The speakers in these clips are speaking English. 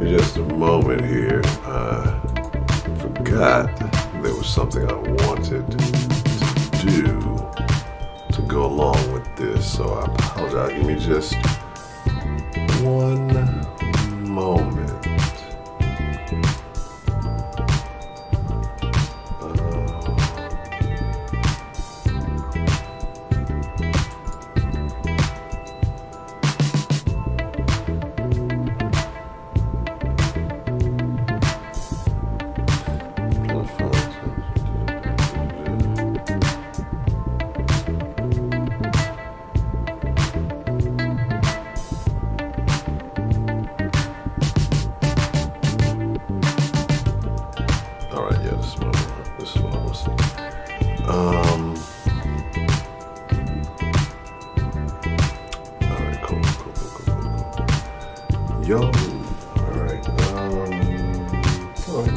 Just a moment here. I forgot there was something I wanted to do to go along with this, so I apologize. Give me just one moment.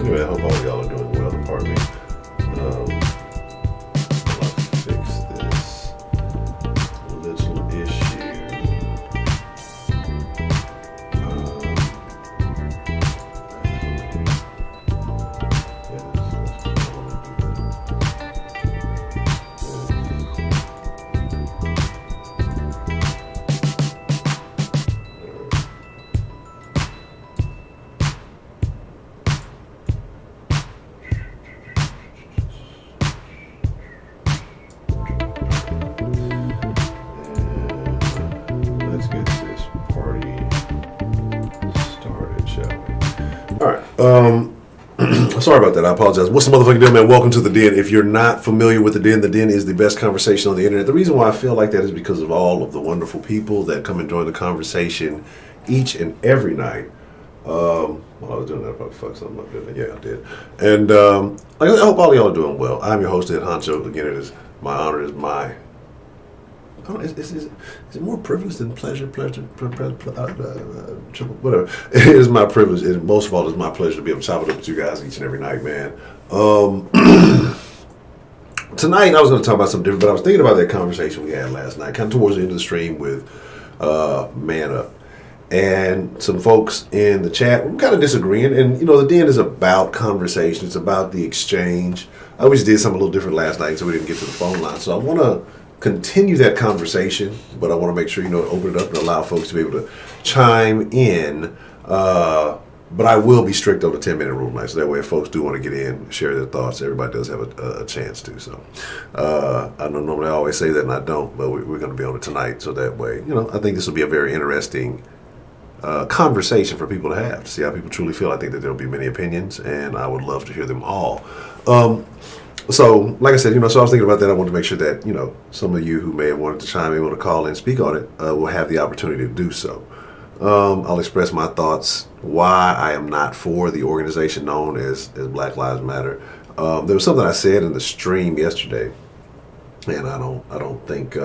Anyway, I hope all y'all are doing well. Pardon me. I'll fix this little issue. Sorry about that. I apologize. What's the motherfucking deal, man? Welcome to The Den. If you're not familiar with The Den is the best conversation on the internet. The reason why I feel like that is because of all of the wonderful people that come and join the conversation each and every night. While I was doing that, I probably fucked something up, didn't I? Yeah, I did. And I hope all of y'all are doing well. I'm your host, Ed Honcho. Again, it is my honor, it is my... I don't know, is it more privilege than pleasure? Whatever. It is my privilege. Most of all, it's my pleasure to be able to chop it up with you guys each and every night, man. Tonight, I was going to talk about something different, but I was thinking about that conversation we had last night, kind of towards the end of the stream with Man Up. And some folks in the chat were kind of disagreeing. And, you know, The Den is about conversation. It's about the exchange. I always did something a little different last night, so we didn't get to the phone line. So I want to continue that conversation, but I want to make sure, open it up and allow folks to be able to chime in. But I will be strict on the 10-minute rule tonight, so that way if folks do want to get in, share their thoughts, everybody does have a chance to. So I know normally I always say that and I don't, but we're going to be on it tonight, so that way, I think this will be a very interesting conversation for people to have, to see how people truly feel. I think that there will be many opinions, and I would love to hear them all. So, like I said, so I was thinking about that. I wanted to make sure that, some of you who may have wanted to chime in, want to call in, speak on it, will have the opportunity to do so. I'll express my thoughts, why I am not for the organization known as Black Lives Matter. There was something I said in the stream yesterday, and I don't think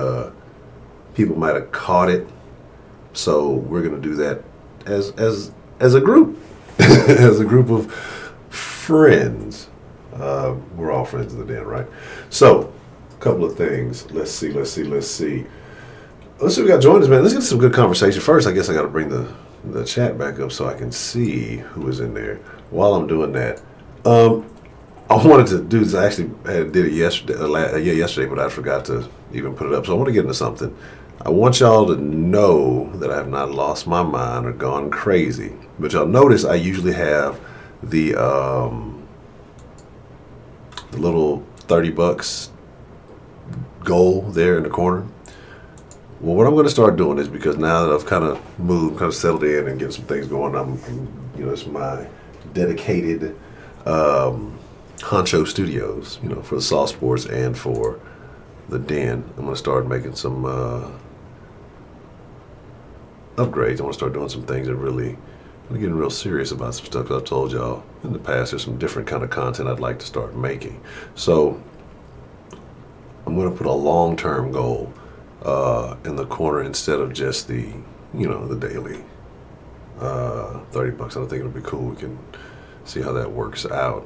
people might have caught it. So we're going to do that as a group, as a group of friends. We're all friends of The Den, right? So, a couple of things. Let's see. Let's see who got joined us, man. Let's get some good conversation. First, I guess I got to bring the chat back up so I can see who is in there. While I'm doing that, I wanted to do this. I actually did it yesterday, but I forgot to even put it up. So I want to get into something. I want y'all to know that I have not lost my mind or gone crazy. But y'all notice I usually have the little $30 goal there in the corner. Well, what I'm going to start doing is, because now that I've kind of moved, kind of settled in and getting some things going, it's my dedicated Honcho Studios, for the Soft Sports and for The Den. I'm going to start making some upgrades. I want to start doing some things that really, I'm getting real serious about some stuff that I've told y'all in the past. There's some different kind of content I'd like to start making. So I'm going to put a long-term goal in the corner instead of just the daily $30. I don't think it'll be cool. We can see how that works out.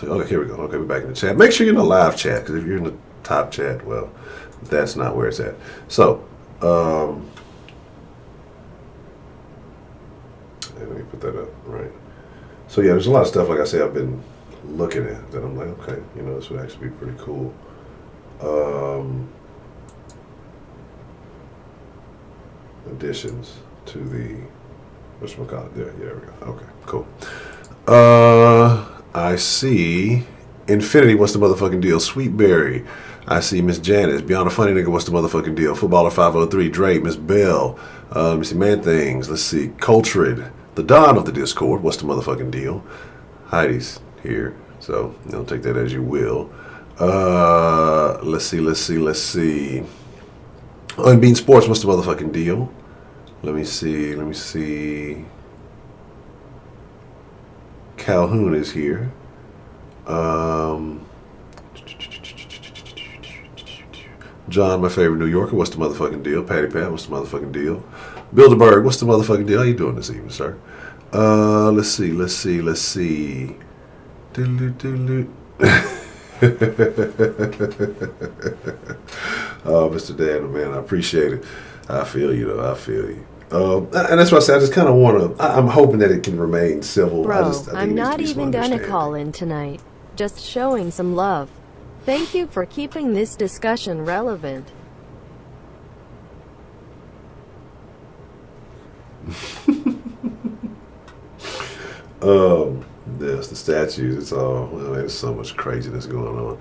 Okay, here we go. Okay, we're back in the chat. Make sure you're in the live chat, because if you're in the top chat, well, that's not where it's at. So, that up, right? So yeah, there's a lot of stuff, like I said, I've been looking at that I'm like, okay, this would actually be pretty cool. Additions to the, whatchamacallit, there we go. Okay, cool. I see Infinity, what's the motherfucking deal? Sweetberry, I see Miss Janice. Beyond a Funny Nigga, what's the motherfucking deal? Footballer 503, Drake, Miss Bell. Let me see, Man Things. Let's see, Coltrid, the Don of the Discord, what's the motherfucking deal? Heidi's here, so take that as you will. Let's see. Unbeaten Sports, what's the motherfucking deal? Let me see. Calhoun is here. John, my favorite New Yorker, what's the motherfucking deal? Patty Pat, what's the motherfucking deal? Bilderberg, what's the motherfucking deal? How you doing this evening, sir? Let's see. Oh, Mr. Dan, man, I appreciate it. I feel you, though. I feel you. And that's why I said I just kind of want to. I'm hoping that it can remain civil. Bro, I'm not even gonna call in tonight. Just showing some love. Thank you for keeping this discussion relevant. Yes, the statues. It's all. There's so much craziness going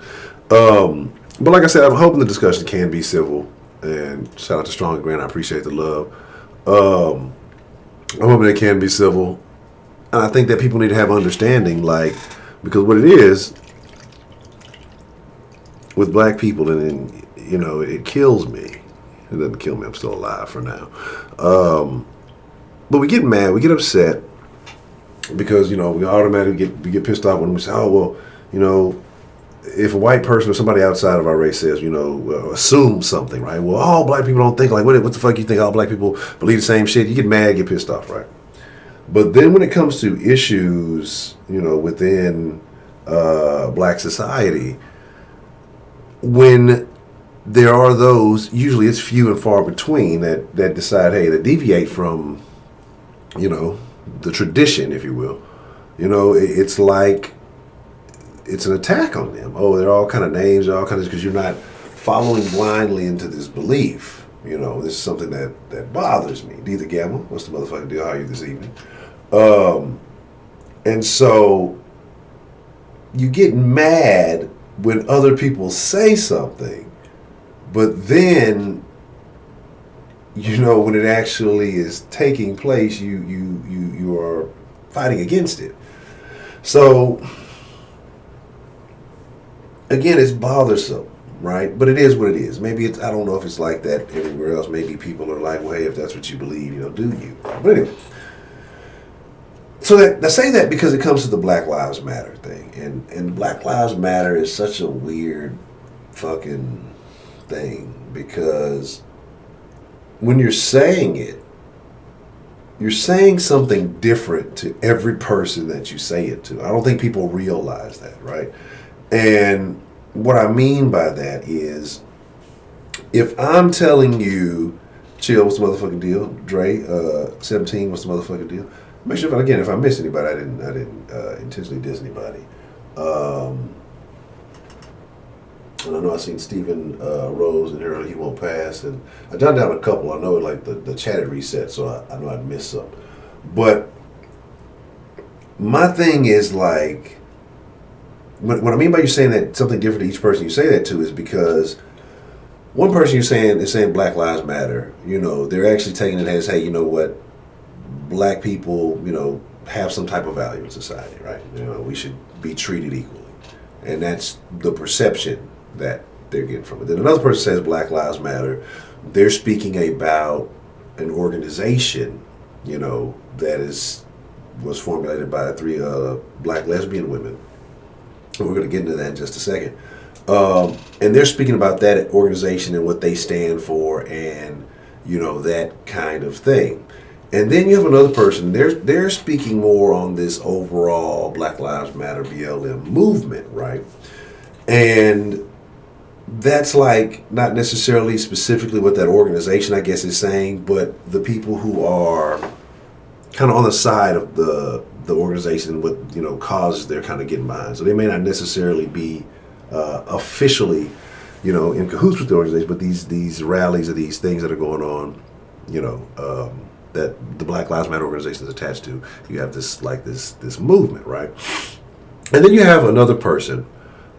on. But like I said, I'm hoping the discussion can be civil. And shout out to Strong Grant. I appreciate the love. I'm hoping it can be civil, and I think that people need to have understanding, because what it is with black people, and it kills me. It doesn't kill me. I'm still alive for now. But we get mad, we get upset because we automatically get pissed off when we say, oh well, if a white person or somebody outside of our race says, assume something, right? Well, all black people don't think like, what the fuck you think all black people believe the same shit? You get mad, get pissed off, right? But then when it comes to issues, within black society, when there are those, usually it's few and far between, that decide, hey, to deviate from, the tradition, if you will, it's like, it's an attack on them. Oh, they're all kind of names, all kinds of, because you're not following blindly into this belief. This is something that bothers me. Deetha Gamma, what's the motherfucking deal? How are you this evening? And so you get mad when other people say something, but then, when it actually is taking place, you are fighting against it. So again, it's bothersome, right? But it is what it is. Maybe I don't know if it's like that everywhere else. Maybe people are like, well, hey, if that's what you believe, do you? But anyway. So I say that because it comes to the Black Lives Matter thing. And Black Lives Matter is such a weird fucking thing, because when you're saying it, you're saying something different to every person that you say it to. I don't think people realize that, right? And what I mean by that is, if I'm telling you, Chill, what's the motherfucking deal? Dre, 17, what's the motherfucking deal? Make sure, if I missed anybody, I didn't intentionally diss anybody. And I know I seen Stephen Rose in here, he won't pass, and I jotted down a couple. I know the chat had reset, so I know I'd missed some. But my thing is like, what I mean by you saying that something different to each person you say that to is because one person is saying Black Lives Matter, they're actually taking it as, hey, you know what, black people, have some type of value in society, right? We should be treated equally. And that's the perception that they're getting from it. Then another person says Black Lives Matter, they're speaking about an organization, that was formulated by 3 black lesbian women. And we're going to get into that in just a second. And they're speaking about that organization and what they stand for and, that kind of thing. And then you have another person, they're speaking more on this overall Black Lives Matter BLM movement, right? And that's like not necessarily specifically what that organization, I guess, is saying, but the people who are kind of on the side of the organization, what causes they're kind of getting behind. So they may not necessarily be officially in cahoots with the organization, but these rallies or these things that are going on, that the Black Lives Matter organization is attached to, you have this movement, right? And then you have another person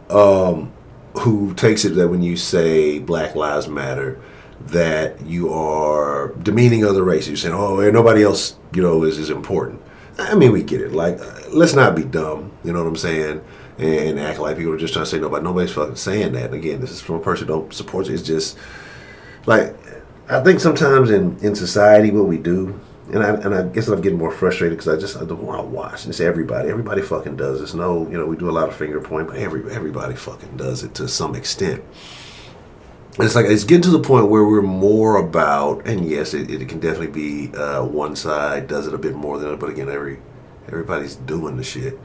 who takes it that when you say Black Lives Matter, that you are demeaning other races. You're saying, oh, nobody else, is important. I mean, we get it. Like, let's not be dumb. You know what I'm saying? And act like people are just trying to say nobody's fucking saying that. And again, this is from a person who don't support it. It's just like, I think sometimes in society what we do, and I guess I'm getting more frustrated because I don't want to watch and say everybody fucking does this. No, we do a lot of finger point, but everybody fucking does it to some extent. And it's like, it's getting to the point where we're more about, and yes, it can definitely be one side does it a bit more than it, but again, everybody's doing the shit.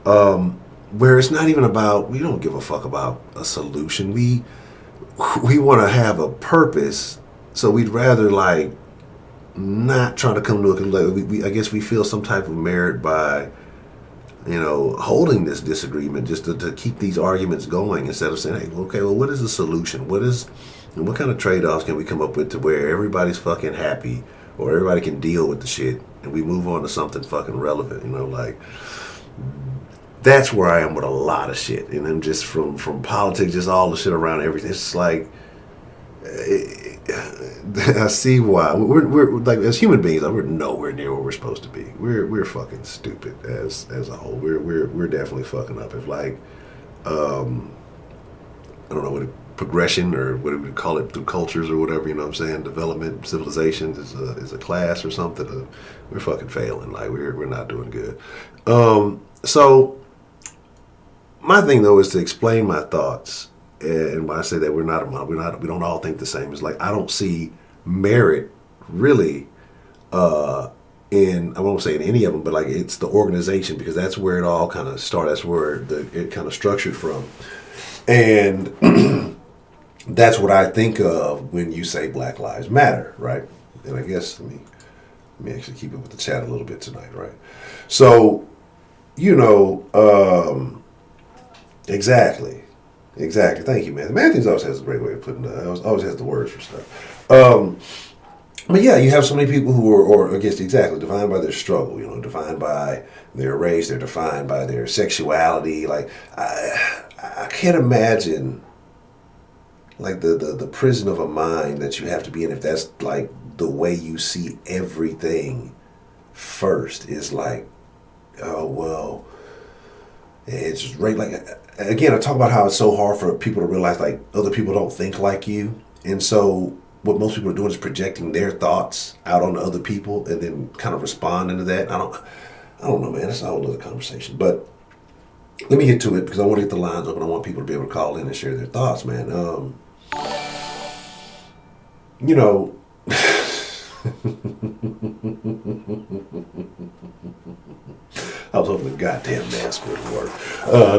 Where it's not even about, we don't give a fuck about a solution. We want to have a purpose, so we'd rather like not try to come to a conclusion. I guess we feel some type of merit by holding this disagreement just to keep these arguments going instead of saying, hey, okay, well, what is the solution? What kind of trade-offs can we come up with to where everybody's fucking happy or everybody can deal with the shit and we move on to something fucking relevant, like that's where I am with a lot of shit. And then just from politics, just all the shit around everything. It's like, I see why we're like, as human beings, we're nowhere near where we're supposed to be. We're fucking stupid as a whole. We're definitely fucking up. If like, I don't know what progression or what we call it through cultures or whatever, what I'm saying, development, civilization is a class or something. We're fucking failing. Like we're not doing good. So my thing though is to explain my thoughts. And when I say that we don't all think the same. It's like I don't see merit really I won't say in any of them, but like it's the organization, because that's where it all kind of started. That's where it kind of structured from, and that's what I think of when you say Black Lives Matter, right? And I guess let me actually keep it with the chat a little bit tonight, right? So, exactly. Thank you, man. The man things always has a great way of putting it. Always has the words for stuff. But yeah, you have so many people who are, or I guess exactly, defined by their struggle. Defined by their race. They're defined by their sexuality. Like I can't imagine like the prison of a mind that you have to be in if that's like the way you see everything. First is like, oh well. It's just right. Like again, I talk about how it's so hard for people to realize like other people don't think like you, and so what most people are doing is projecting their thoughts out on other people and then kind of responding to that. I don't know, man. That's a whole other conversation. But let me get to it because I want to get the lines open. I want people to be able to call in and share their thoughts, man. I was hoping the goddamn mask wouldn't work.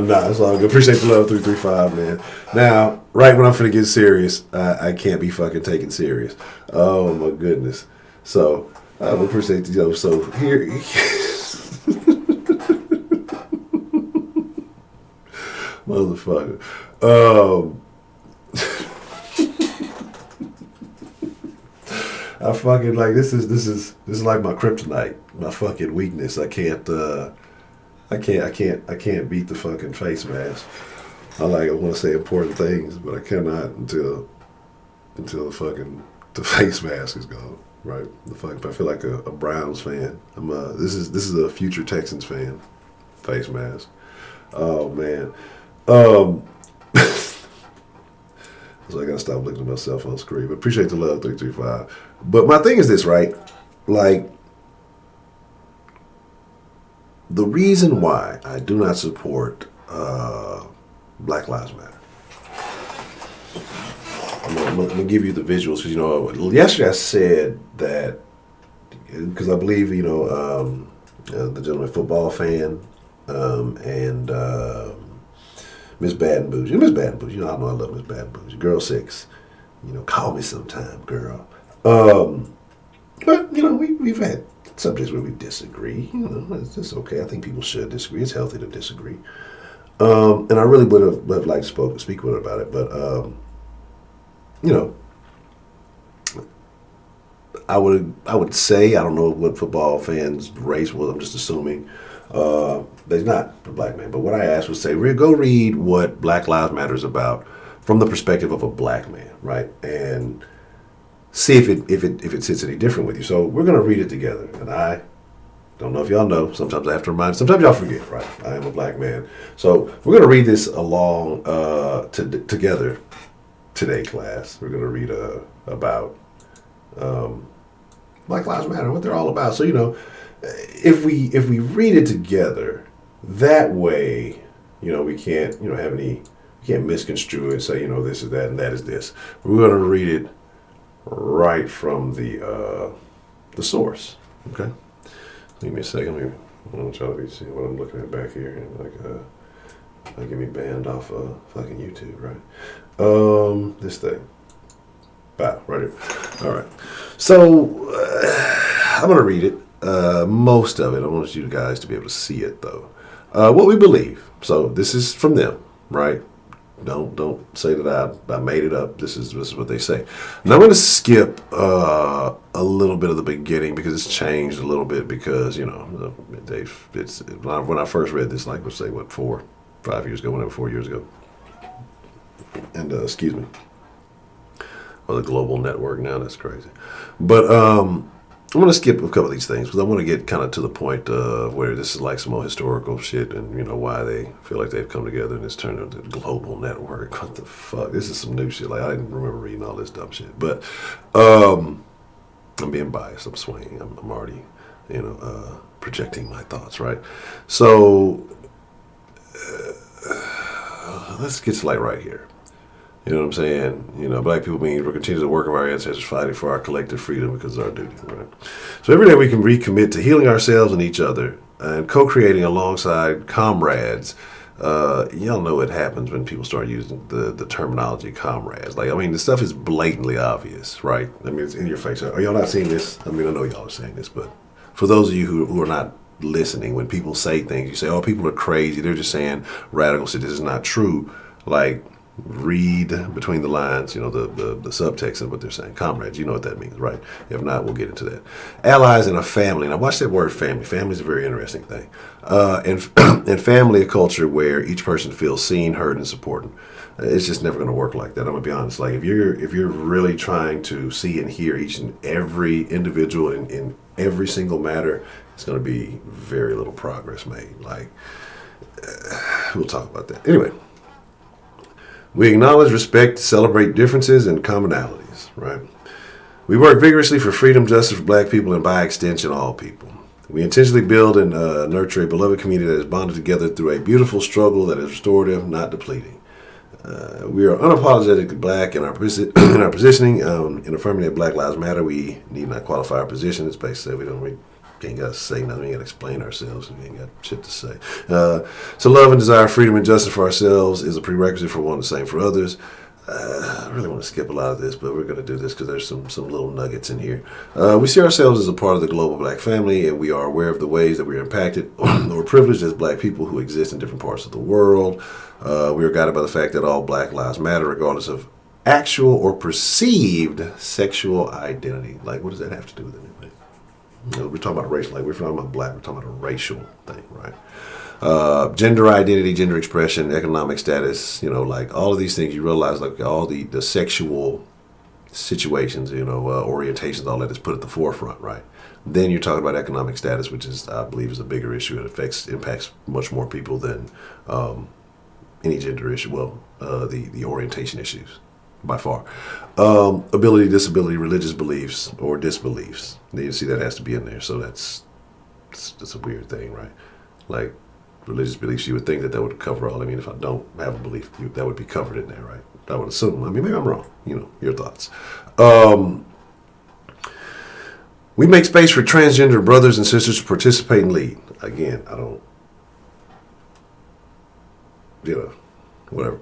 Nah, it's all good. Appreciate the love, 335, man. Now, right when I'm finna get serious, I can't be fucking taken serious. Oh my goodness. So, I appreciate the so here. Motherfucker. I fucking like this is like my kryptonite, my fucking weakness. I can't beat the fucking face mask. I want to say important things, but I cannot until the face mask is gone. Right? I feel like a Browns fan. This is a future Texans fan. Face mask. Oh man. So I gotta stop looking at myself on screen. But appreciate the love, 335. But my thing is this, right? Like, the reason why I do not support Black Lives Matter. I'm gonna give you the visuals because yesterday I said that because I believe the gentleman football fan and. Miss Bad and Bougie. Miss Bad and Bougie. I know I love Miss Bad and Bougie. Girl 6. Call me sometime, girl. But, we've had subjects where we disagree. It's okay. I think people should disagree. It's healthy to disagree. And I really would have liked to speak with her about it, but I would say, I don't know what football fans' race was. I'm just assuming there's not a black man. But what I asked was, say, go read what Black Lives Matter is about from the perspective of a black man, right? And see if it sits any different with you. So we're gonna read it together, and I don't know if y'all know. Sometimes I have to remind. Sometimes y'all forget, right? I am a black man, so we're gonna read this along together today, class. We're gonna read about Black Lives Matter, what they're all about. So if we read it together, that way, we can't have any. You can't misconstrue it and say, this is that and that is this. We're gonna read it right from the source. Okay. Give me a second. I'm gonna try to see what I'm looking at back here. Like get me banned off of fucking YouTube, right? This thing. Wow, right here. All right. So I'm gonna read it. Most of it. I want you guys to be able to see it though. What we believe. So this is from them, right? Don't say that I made it up. This is what they say. Now I'm going to skip a little bit of the beginning because it's changed a little bit because it's when I first read this, like let's say 4-5 years ago, 4 years ago, and excuse me, or the global network now. That's crazy, but I'm going to skip a couple of these things because I want to get kind of to the point where this is like some more historical shit and, why they feel like they've come together and it's turned into a global network. What the fuck? This is some new shit. Like, I didn't remember reading all this dumb shit. But I'm being biased. I'm swinging. I'm already, projecting my thoughts, right? So let's get to like right here. You know what I'm saying? Black people mean we continue the work of our ancestors fighting for our collective freedom because it's our duty, right? So every day we can recommit to healing ourselves and each other and co-creating alongside comrades. Y'all know what happens when people start using the terminology comrades. The stuff is blatantly obvious, right? It's in your face. Are y'all not seeing this? I know y'all are saying this, but for those of you who are not listening, when people say things, you say, oh, people are crazy. They're just saying radical shit. This is not true. Read between the lines, the subtext of what they're saying. Comrades, you know what that means, right? If not, we'll get into that. Allies in a family. Now, watch that word family. Family is a very interesting thing. And family, a culture where each person feels seen, heard, and supported. It's just never going to work like that. I'm going to be honest. If you're really trying to see and hear each and every individual in every single matter, it's going to be very little progress made. We'll talk about that. Anyway. We acknowledge, respect, celebrate differences and commonalities, right? We work vigorously for freedom, justice for black people, and by extension, all people. We intentionally build and nurture a beloved community that is bonded together through a beautiful struggle that is restorative, not depleting. We are unapologetically black in our positioning. In affirming that Black Lives Matter, we need not qualify our position. It's basically we ain't got to say nothing. We ain't got to explain ourselves. We ain't got shit to say. So love and desire freedom and justice for ourselves is a prerequisite for one and the same for others. I really want to skip a lot of this, but we're going to do this because there's some little nuggets in here. We see ourselves as a part of the global black family, and we are aware of the ways that we are impacted or privileged as black people who exist in different parts of the world. We are guided by the fact that all Black lives matter, regardless of actual or perceived sexual identity. What does that have to do with anything? We're talking about racial, we're talking about black, we're talking about a racial thing, right? Gender identity, gender expression, economic status, all of these things, you realize all the sexual situations, orientations, all that is put at the forefront, right? Then you're talking about economic status, which is, I believe, is a bigger issue. It impacts much more people than any gender issue. Well, the orientation issues. By far. Ability, disability, religious beliefs, or disbeliefs. You see that has to be in there. So that's a weird thing, right? Religious beliefs, you would think that would cover all. If I don't have a belief, that would be covered in there, right? I would assume. Maybe I'm wrong. Your thoughts. We make space for transgender brothers and sisters to participate and lead. Again, I don't, whatever.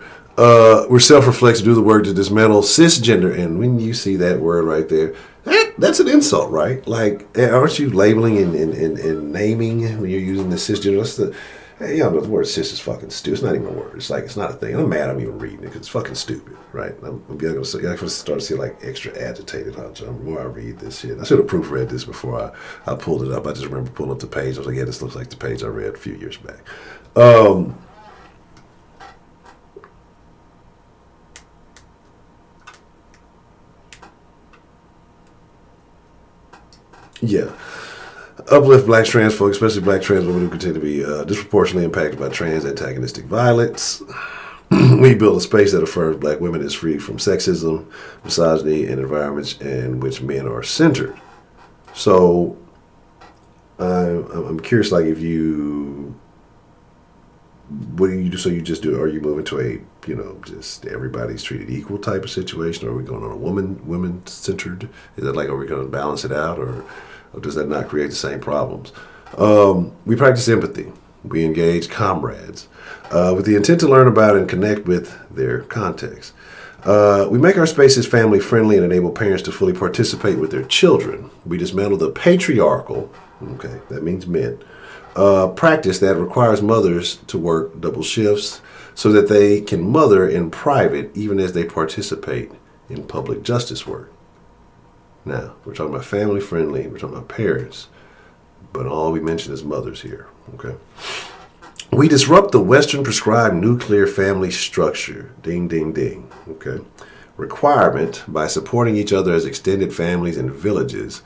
We're self-reflexive, do the work to dismantle cisgender. And when you see that word right there, that's an insult, right? Like, aren't you labeling and naming when you're using the cisgender? That's the, hey, y'all know the word cis is fucking stupid. It's not even a word. It's like, it's not a thing. And I'm mad I'm even reading it because it's fucking stupid, right? I'm going to start to see like extra agitated, Honcho, the more I read this shit. I should have proofread this before I pulled it up. I just remember pulling up the page. I was like, yeah, this looks like the page I read a few years back. Yeah. Uplift black trans folks, especially black trans women who continue to be disproportionately impacted by trans antagonistic violence. We build a space that affirms black women is free from sexism, misogyny, and environments in which men are centered. So I'm curious, like, if you, what do you do? So you just do, are you moving to a, you know, just everybody's treated equal type of situation? Or are we going on a women centered? Is that like, are we going to balance it out, or does that not create the same problems? We practice empathy. We engage comrades with the intent to learn about and connect with their context. We make our spaces family friendly and enable parents to fully participate with their children. We dismantle the patriarchal, okay, that means men, practice that requires mothers to work double shifts so that they can mother in private even as they participate in public justice work. Now, we're talking about family friendly, we're talking about parents, but all we mention is mothers here, okay? We disrupt the Western prescribed nuclear family structure, ding, ding, ding, okay? Requirement by supporting each other as extended families and villages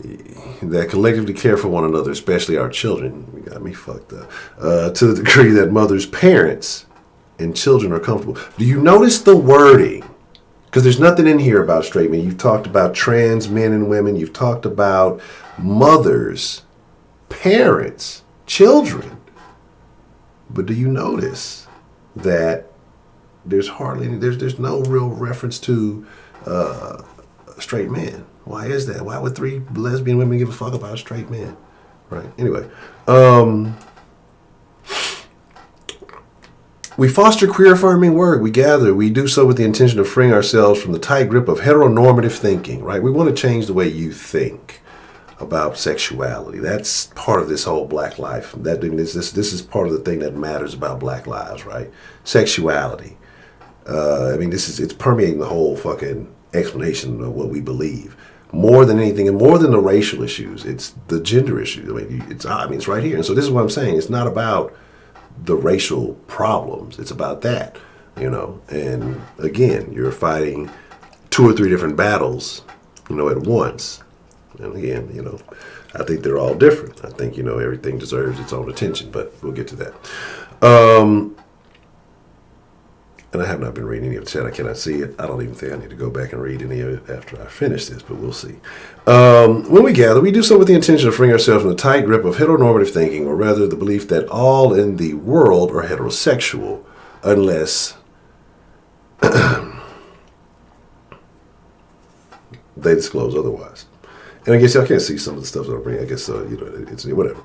that collectively care for one another, especially our children. We got me fucked up. To the degree that mothers, parents, and children are comfortable. Do you notice the wording? Because there's nothing in here about straight men. You've talked about trans men and women. You've talked about mothers, parents, children. But do you notice that there's no real reference to straight men? Why is that? Why would 3 lesbian women give a fuck about a straight man? Right. Anyway. We foster queer-affirming work. We gather. We do so with the intention of freeing ourselves from the tight grip of heteronormative thinking, right? We want to change the way you think about sexuality. That's part of this whole black life. This is part of the thing that matters about black lives, right? Sexuality. It's permeating the whole fucking explanation of what we believe. More than anything, and more than the racial issues, it's the gender issues. It's right here. And so this is what I'm saying. It's not about the racial problems. It's about that, you know. And again, you're fighting 2 or 3 different battles, you know, at once. And again, you know, I think they're all different. I think, you know, everything deserves its own attention, but we'll get to that. And I have not been reading any of the chat. I cannot see it. I don't even think I need to go back and read any of it after I finish this, but we'll see. When we gather, we do so with the intention of freeing ourselves from the tight grip of heteronormative thinking, or rather the belief that all in the world are heterosexual, unless they disclose otherwise. And I guess y'all can't see some of the stuff that I'm bringing. I guess, you know, it's whatever.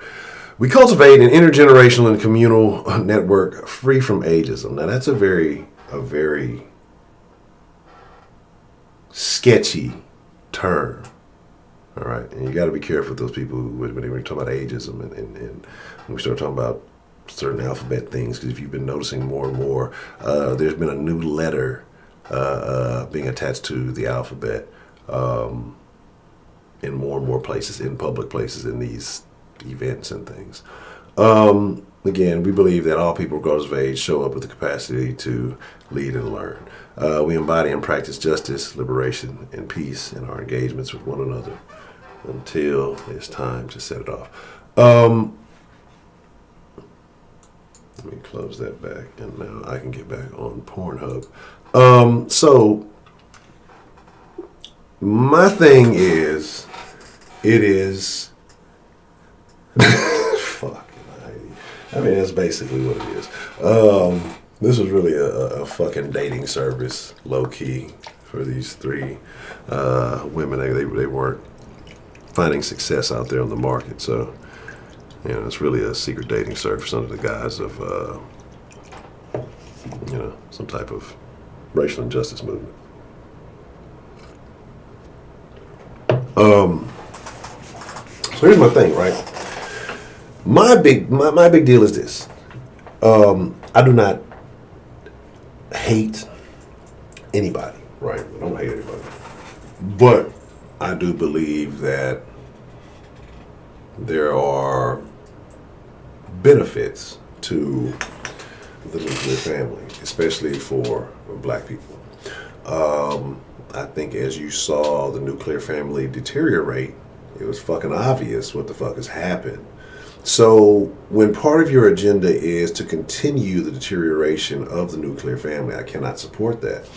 We cultivate an intergenerational and communal network free from ageism. Now, that's a very sketchy term. All right. And you got to be careful with those people when we talk about ageism and when we start talking about certain alphabet things. Because if you've been noticing more and more, there's been a new letter being attached to the alphabet in more and more places, in public places, in these events and things. Again, we believe that all people, regardless of age, show up with the capacity to lead and learn. We embody and practice justice, liberation, and peace in our engagements with one another until it's time to set it off. Let me close that back, and now I can get back on Pornhub. So my thing is, it is fuck. I mean, that's basically what it is. This was really a fucking dating service, low key, for these 3 women. They weren't finding success out there on the market, so you know, it's really a secret dating service under the guise of some type of racial injustice movement. So here's my thing, right? My big deal is this. I do not hate anybody, right? I don't hate anybody. But I do believe that there are benefits to the nuclear family, especially for black people. I think as you saw the nuclear family deteriorate, it was fucking obvious what the fuck has happened. So when part of your agenda is to continue the deterioration of the nuclear family, I cannot support that.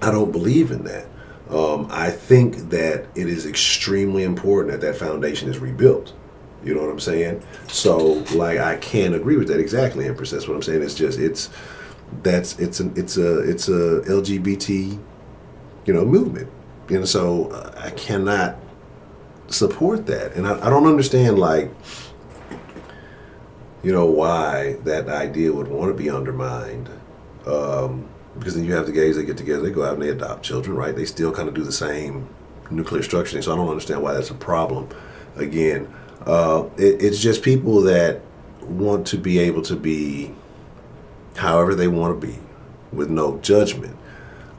I don't believe in that. I think that it is extremely important that foundation is rebuilt. You know what I'm saying? So, I can't agree with that exactly, Empress. That's what I'm saying. It's just it's a LGBT, movement. So I cannot support that, and I don't understand why that idea would want to be undermined. Because then you have the gays that get together, they go out and they adopt children, right? They still kind of do the same nuclear structuring. So I don't understand why that's a problem. Again, it's just people that want to be able to be however they want to be with no judgment.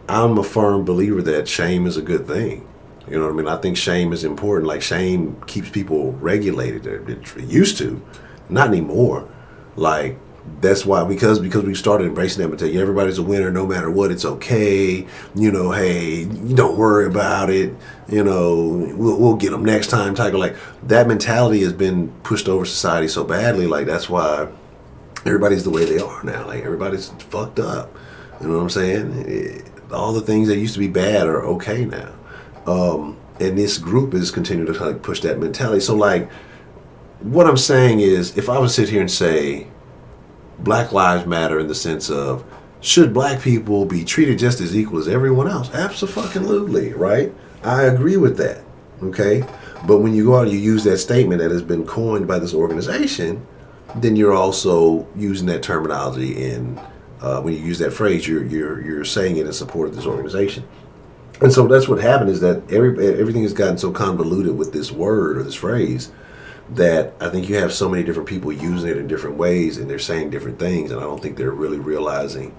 I'm a firm believer that shame is a good thing. You know what I mean? I think shame is important. Shame keeps people regulated. It used to, not anymore. That's why, because we started embracing that mentality. Everybody's a winner no matter what. It's okay. Hey, don't worry about it. We'll get them next time. That mentality has been pushed over society so badly. That's why everybody's the way they are now. Everybody's fucked up. You know what I'm saying? All the things that used to be bad are okay now. And this group is continuing to push that mentality. So what I'm saying is, if I would sit here and say, Black Lives Matter in the sense of, should black people be treated just as equal as everyone else? Absolutely, right? I agree with that, okay? But when you go out and you use that statement that has been coined by this organization, then you're also using that terminology in, when you use that phrase, you're saying it in support of this organization. And so that's what happened, is that everything has gotten so convoluted with this word or this phrase that I think you have so many different people using it in different ways, and they're saying different things, and I don't think they're really realizing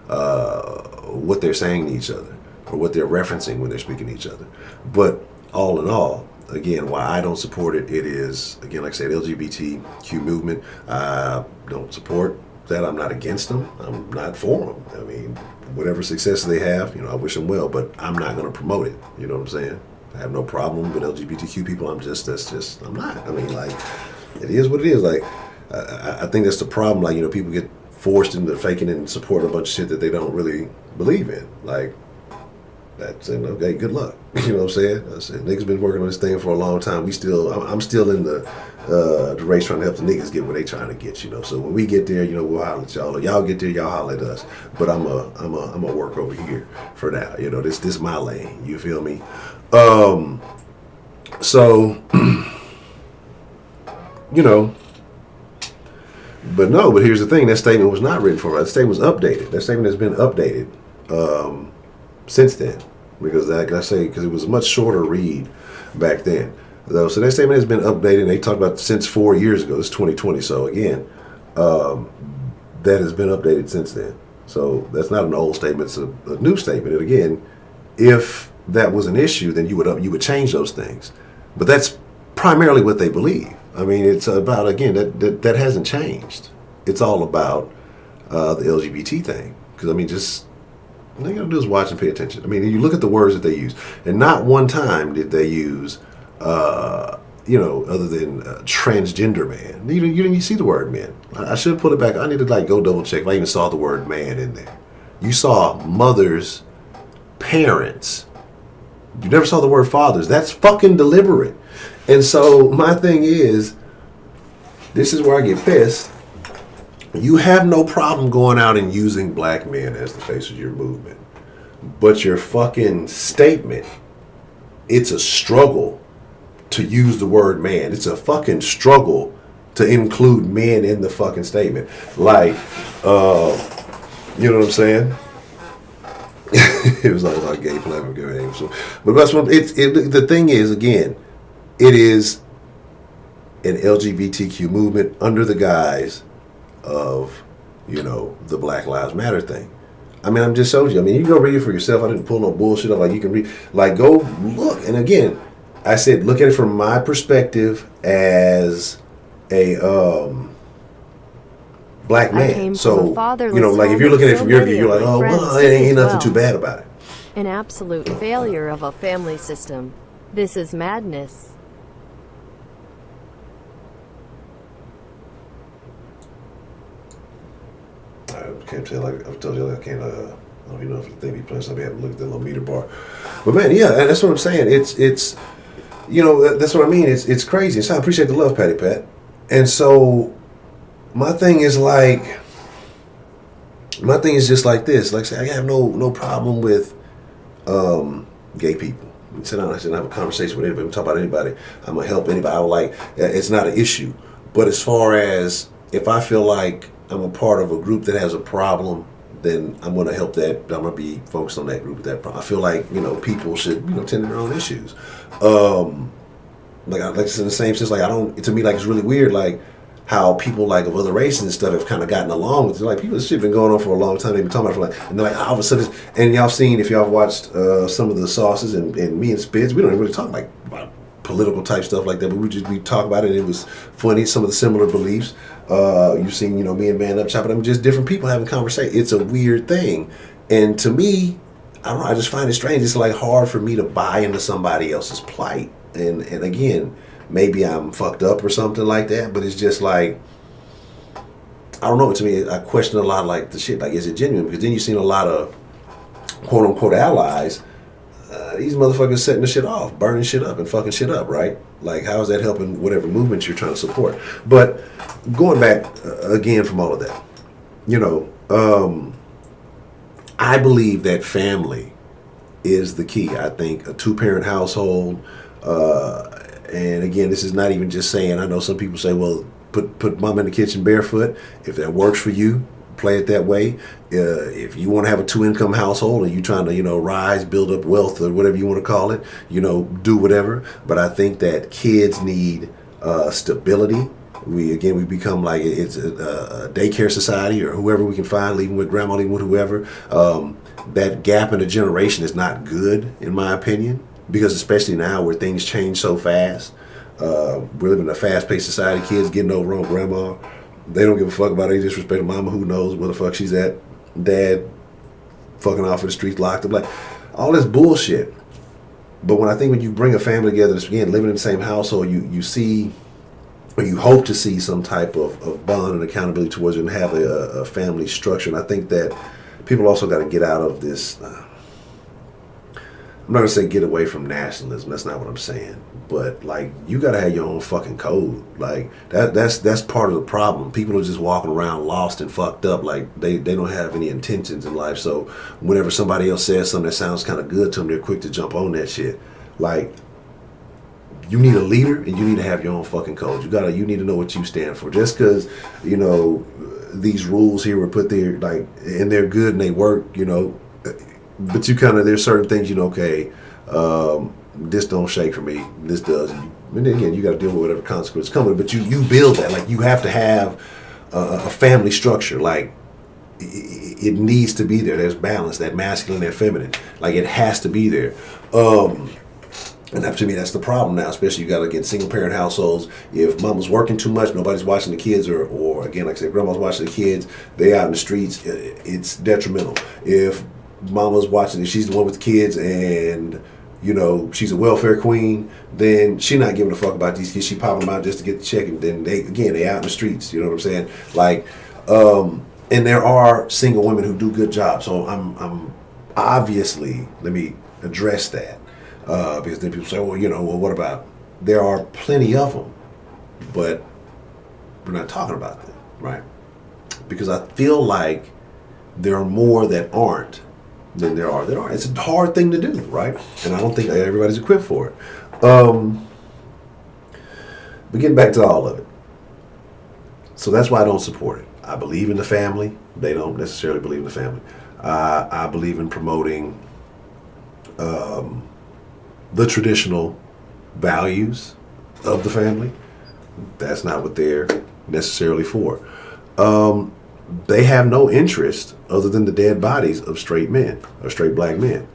what they're saying to each other or what they're referencing when they're speaking to each other. But all in all, again, why I don't support it, it is, again, like I said, LGBTQ movement. I don't support that. I'm not against them. I'm not for them. I mean, whatever success they have, I wish them well, but I'm not going to promote it. You know what I'm saying? I have no problem with LGBTQ people. I'm not. I mean, it is what it is. I think that's the problem. People get forced into faking it and supporting a bunch of shit that they don't really believe in. That's, okay, good luck. You know what I'm saying? I said, niggas been working on this thing for a long time. I'm still in the race trying to help the niggas get where they trying to get, So when we get there, we'll holler at y'all. Or y'all get there, y'all holler at us. But I'm a work over here for now. This my lane. You feel me? So, but here's the thing. That statement was not written for us. That statement was updated. That statement has been updated since then. Because because it was a much shorter read back then. So that statement has been updated, and they talked about since 4 years ago. It's 2020. So again, that has been updated since then. So that's not an old statement. It's a new statement. And again, if that was an issue, then you would change those things. But that's primarily what they believe. I mean, it's about, again, that hasn't changed. It's all about the LGBT thing. Because, I mean, just, all you got to do is watch and pay attention. I mean, you look at the words that they use. And not one time did they use, other than transgender man. You didn't see the word man. I should pull it back. I need to, go double check if I even saw the word man in there. You saw mothers, parents. You never saw the word fathers. That's fucking deliberate. And so my thing is, this is where I get pissed. You have no problem going out and using black men as the face of your movement. But your fucking statement, it's a struggle to use the word man. It's a fucking struggle to include men in the fucking statement. You know what I'm saying? It was like our gay platform giving name. So, but that's what the thing is. Again, it is an LGBTQ movement under the guise of, the Black Lives Matter thing. I mean, I'm just showed you. I mean, you can go read it for yourself. I didn't pull no bullshit up. Like, you can read, like, go look. And again, I said, look at it from my perspective as a black man. So, like, if you're looking at it from your view, you're like, oh, well, it ain't nothing too bad about it. An absolute failure of a family system. This is madness. I can't tell. Like I've told you, I can't. I don't even know if the thing be playing. So I haven't looked at the little meter bar. But man, yeah, that's what I'm saying. It's that's what I mean. It's crazy. So I appreciate the love, Patty Pat. And so my thing is just like this. Like I say, I have no problem with gay people. We sit down. I said, have a conversation with anybody. We talk about anybody. I'm gonna help anybody. I would like. It's not an issue. But as far as if I feel like I'm a part of a group that has a problem, then I'm going to help that. I'm going to be focused on that group with that problem. I feel like, people should, tend to their own issues. Like it's in the same sense, like to me, like it's really weird, like how people like of other races and stuff have kind of gotten along with it. Like people, this shit been going on for a long time. They've been talking about it for and they're like all of a sudden, and y'all seen, if y'all watched some of the sauces and me and Spids, we don't really talk like about political type stuff like that, but we talk about it. And it was funny, some of the similar beliefs. You've seen, me and Man Up chopping them, just different people having conversation. It's a weird thing. And to me, I don't know, I just find it strange. It's like hard for me to buy into somebody else's plight. And again, maybe I'm fucked up or something like that, but it's just like, I don't know, to me, I question a lot like the shit, like is it genuine? Because then you've seen a lot of quote unquote allies, these motherfuckers setting the shit off, burning shit up and fucking shit up, right? Like, how is that helping whatever movement you're trying to support? But going back again from all of that, I believe that family is the key. I think a two-parent household, and again, this is not even just saying, I know some people say, well, put mom in the kitchen barefoot. If that works for you, play it that way. If you want to have a two-income household and you're trying to, rise, build up wealth or whatever you want to call it, do whatever. But I think that kids need stability. We become like it's a daycare society or whoever we can find, leaving with grandma, leaving with whoever. That gap in the generation is not good, in my opinion, because especially now where things change so fast. We're living in a fast-paced society. Kids getting over on grandma. They don't give a fuck about any disrespect to mama, who knows where the fuck she's at. Dad fucking off in the streets, locked up, like all this bullshit. But when you bring a family together, again, living in the same household, you see, or you hope to see some type of bond and accountability towards it and have a family structure. And I think that people also got to get out of this, I'm not going to say get away from nationalism. That's not what I'm saying. But, like, you got to have your own fucking code. Like, that's part of the problem. People are just walking around lost and fucked up. Like, they don't have any intentions in life. So, whenever somebody else says something that sounds kind of good to them, they're quick to jump on that shit. Like, you need a leader and you need to have your own fucking code. You need to know what you stand for. Just because, these rules here were put there, like, and they're good and they work, but there's certain things, okay, this don't shake for me, this does. And then again, you got to deal with whatever consequence coming. But you build that, like, you have to have a family structure. Like, it needs to be there. There's balance, that masculine and feminine. Like, it has to be there. And that, to me, that's the problem now. Especially you got to get single parent households. If mama's working too much, nobody's watching the kids, or again, like I said, grandma's watching the kids. They out in the streets. It's detrimental. If mama's watching, if she's the one with the kids and she's a welfare queen, then she not giving a fuck about these kids. She popping them out just to get the check, and then they out in the streets. You know what I'm saying? Like, and there are single women who do good jobs. So I'm obviously, let me address that, because then people say, well, what about? There are plenty of them, but we're not talking about them, right? Because I feel like there are more that aren't than there are that aren't. It's a hard thing to do, right? And I don't think everybody's equipped for it. But getting back to all of it. So that's why I don't support it. I believe in the family. They don't necessarily believe in the family. I believe in promoting the traditional values of the family. That's not what they're necessarily for. They have no interest other than the dead bodies of straight men or straight black men.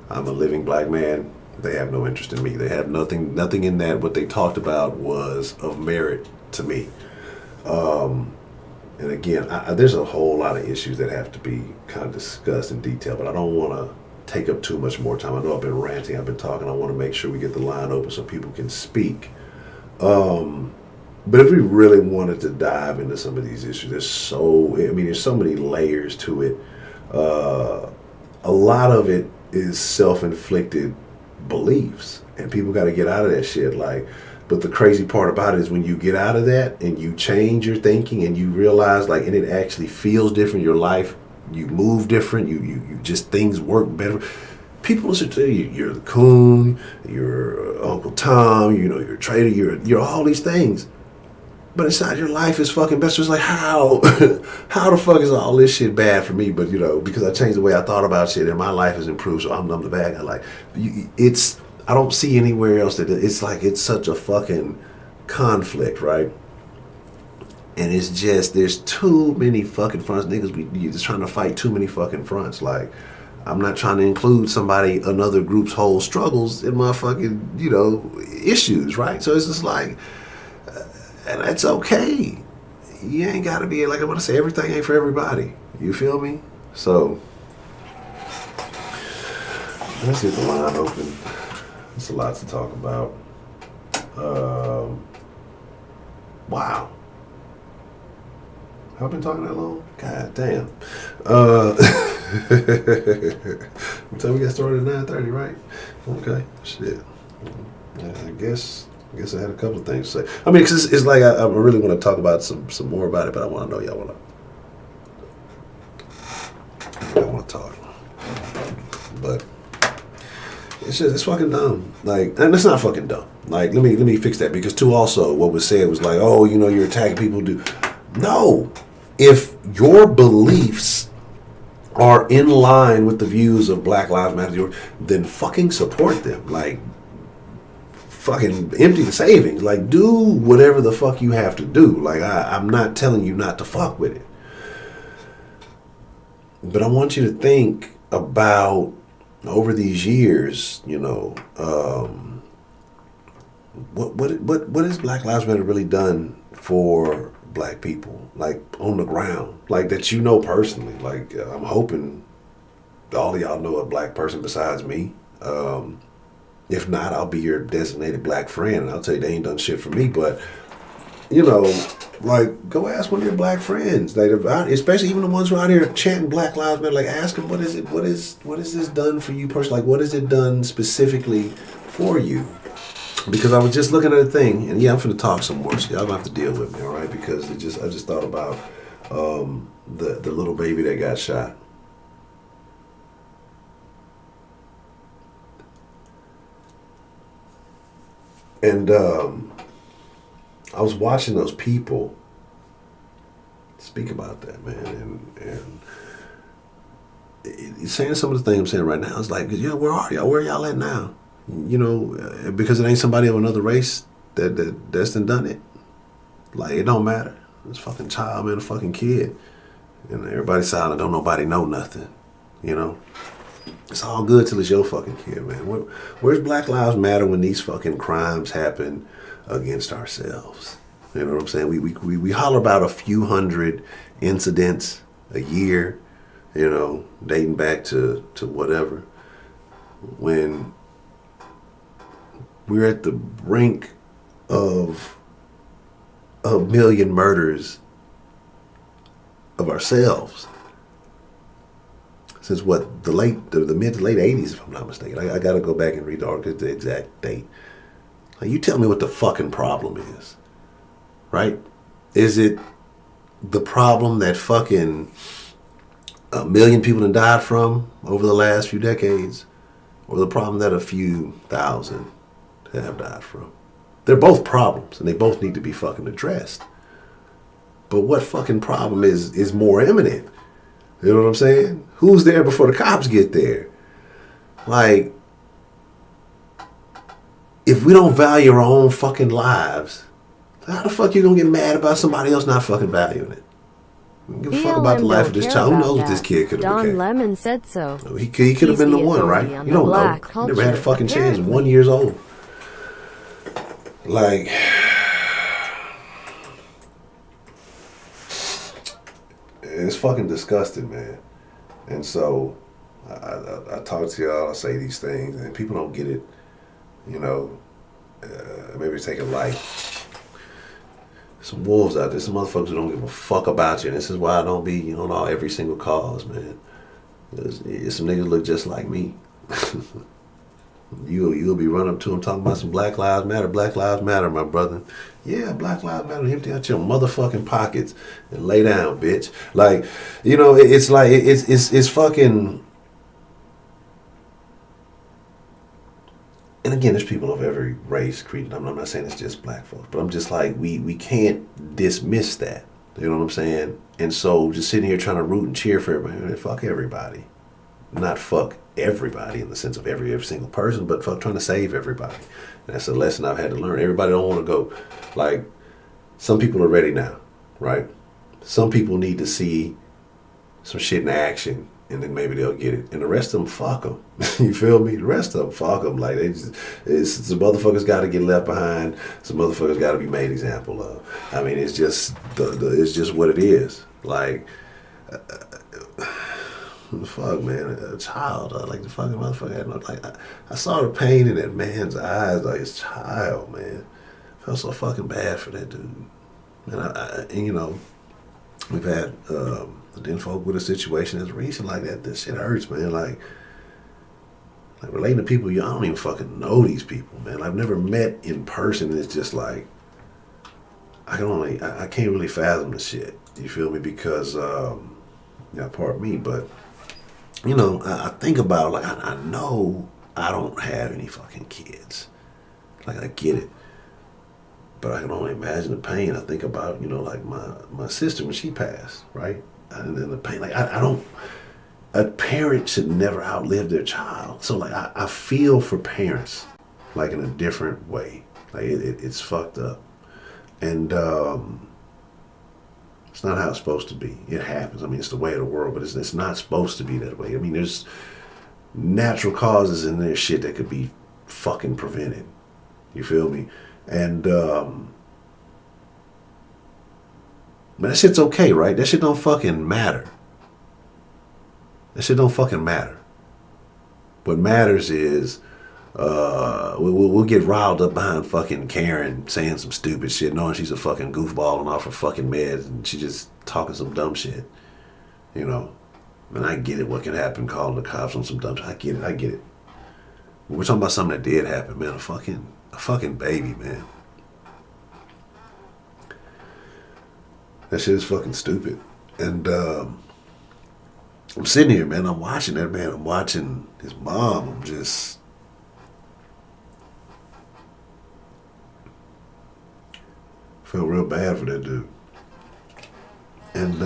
I'm a living black man. They have no interest in me. They have nothing in that. What they talked about was of merit to me. And again, there's a whole lot of issues that have to be kind of discussed in detail, but I don't want to take up too much more time. I know I've been ranting, I've been talking. I want to make sure we get the line open so people can speak. But if we really wanted to dive into some of these issues, there's so many layers to it. A lot of it is self-inflicted beliefs, and people got to get out of that shit. But the crazy part about it is when you get out of that and you change your thinking and you realize, and it actually feels different, your life, you move different, you just, things work better. People listen to you, you're the coon, you're Uncle Tom, you're a trader, you're all these things. But inside your life is fucking best. So it's how the fuck is all this shit bad for me? But because I changed the way I thought about shit and my life has improved, so I'm the bad guy. I don't see anywhere else that it's such a fucking conflict, right? And it's just, there's too many fucking fronts, niggas. You're just trying to fight too many fucking fronts. I'm not trying to include another group's whole struggles in my fucking, issues, right? So it's just and that's okay. You ain't got to be, I want to say, everything ain't for everybody. You feel me? So, let's get the line open. There's a lot to talk about. Wow. Have I been talking that long? God damn. What time we got started at 9:30, right? Okay. Shit. Yeah, I guess I had a couple of things to say. Cause it's I really want to talk about some more about it, but I want to know y'all want to talk. But it's fucking dumb. And it's not fucking dumb. Let me fix that, because too also what was said was oh, you're attacking people. No. If your beliefs are in line with the views of Black Lives Matter, then fucking support them. Fucking empty the savings. Do whatever the fuck you have to do. I'm not telling you not to fuck with it. But I want you to think about, over these years, what has Black Lives Matter really done for black people, on the ground, that personally. I'm hoping all of y'all know a black person besides me. If not, I'll be your designated black friend, and I'll tell you they ain't done shit for me. But go ask one of your black friends, especially even the ones who are out here chanting Black Lives Matter. Ask them, what is this done for you personally? What has it done specifically for you? Because I was just looking at a thing, and I'm finna talk some more, so y'all gonna have to deal with me, all right? Because I just thought about the little baby that got shot. And I was watching those people speak about that, man, and saying some of the things I'm saying right now. It's where are y'all? Where are y'all at now? Because it ain't somebody of another race that's done it. It don't matter. It's a fucking child, man, a fucking kid. And everybody's silent, don't nobody know nothing. It's all good till it's your fucking kid, man. Where's Black Lives Matter when these fucking crimes happen against ourselves? You know what I'm saying? We holler about a few hundred incidents a year, dating back to whatever. When we're at the brink of a million murders of ourselves since the mid to late 80s, if I'm not mistaken. I got to go back and read the exact date. You tell me what the fucking problem is, right? Is it the problem that fucking a million people have died from over the last few decades, or the problem that a few thousand have died from? They're both problems, and they both need to be fucking addressed. But what fucking problem is more imminent? You know what I'm saying? Who's there before the cops get there? Like, if we don't value our own fucking lives, how the fuck you gonna get mad about somebody else not fucking valuing it? Give a fuck about the life of this child. Who knows what this kid could have become? Don Lemon said so. He could have been the one, right? You don't know. He never had a fucking chance. 1 year old. Like, it's fucking disgusting, man. And so I talk to y'all, I say these things, and people don't get it. You know, maybe take it light. Some wolves out there, some motherfuckers who don't give a fuck about you. And this is why I don't be on all every single cause, man. Some niggas look just like me. You'll be running up to them talking about some Black Lives Matter, my brother. Yeah, Black Lives Matter. Empty out your motherfucking pockets and lay down, bitch. Like, you know, it's like it's fucking. And again, there's people of every race, creed. I'm not saying it's just black folks, but I'm just like, we can't dismiss that. You know what I'm saying? And so just sitting here trying to root and cheer for everybody, fuck everybody. Not fuck everybody in the sense of every single person, but fuck trying to save everybody. And that's a lesson I've had to learn. Everybody don't want to go. Like, some people are ready now, right? Some people need to see some shit in action, and then maybe they'll get it. And the rest of them, fuck them. You feel me? The rest of them, fuck them. Like, some motherfuckers got to get left behind. Some motherfuckers got to be made example of. I mean, it's just it's just what it is. Like, fuck, man, a child, like the fucking motherfucker. Like, I saw the pain in that man's eyes, like his child, man. I felt so fucking bad for that dude. And you know, we've had then folk with a situation that's recent like that. This shit hurts, man. Like relating to people, I don't even fucking know these people, man. I've never met in person. It's just like I can't really fathom the shit. You feel me? Because part of me, but you know, I think about, like, I know I don't have any fucking kids. Like, I get it. But I can only imagine the pain. I think about, you know, like my sister when she passed, right? And then the pain. Like, a parent should never outlive their child. So, like, I feel for parents, like, in a different way. Like, it's fucked up. And it's not how it's supposed to be. It happens. I mean, it's the way of the world, but it's not supposed to be that way. I mean, there's natural causes in there, shit that could be fucking prevented. You feel me? And but that shit's okay, right? That shit don't fucking matter. That shit don't fucking matter. What matters is we'll get riled up behind fucking Karen saying some stupid shit, knowing she's a fucking goofball and off her fucking meds, and she just talking some dumb shit, you know. And I get it, what can happen, calling the cops on some dumb shit. I get it. We're talking about something that did happen, man. A fucking baby, man. That shit is fucking stupid. And I'm sitting here, man. I'm watching that, man. I'm watching his mom. I'm just felt real bad for that dude. And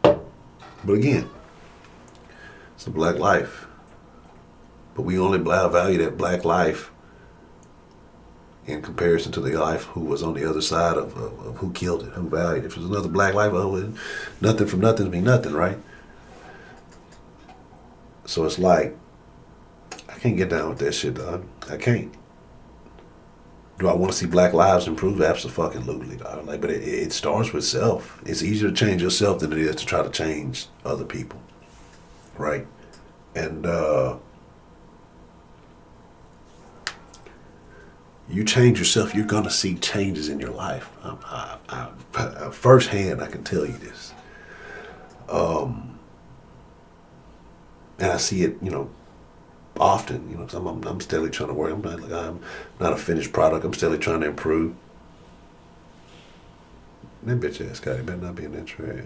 but again, it's a black life. But we only value that black life in comparison to the life who was on the other side of who killed it, who valued it. If it was another black life, nothing from nothing to be nothing, right? So it's like, I can't get down with that shit, dog. I can't. Do I want to see black lives improve? Absolutely, dog. Like, but it starts with self. It's easier to change yourself than it is to try to change other people, right? And you change yourself, you're gonna see changes in your life. Firsthand, I can tell you this. And I see it, you know, often, you know, because I'm steadily trying to work. I'm not a finished product. I'm steadily trying to improve. That bitch ass guy, he better not be in that trash.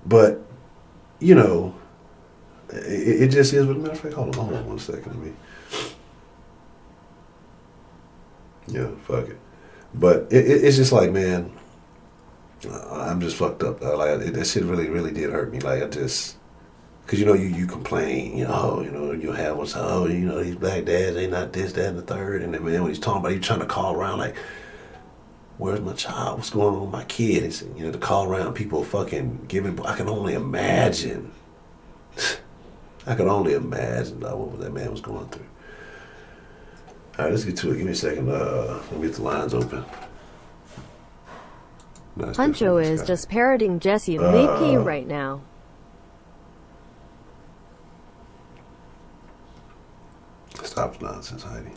But, you know, it just is. But matter of fact, hold on 1 second. Yeah, fuck it. But it's just like, man, I'm just fucked up. That shit really did hurt me. Like I just. Cause you complain, you have what's these black dads, they not this, that, and the third, and then man, when he's talking about, he's trying to call around like, where's my child? What's going on with my kid? It's, to call around, people fucking giving. I can only imagine. I can only imagine what that man was going through. All right, let's get to it. Give me a second. Let me get the lines open. No, Honcho is just parroting Jesse VP right now. Stop the nonsense, Heidi.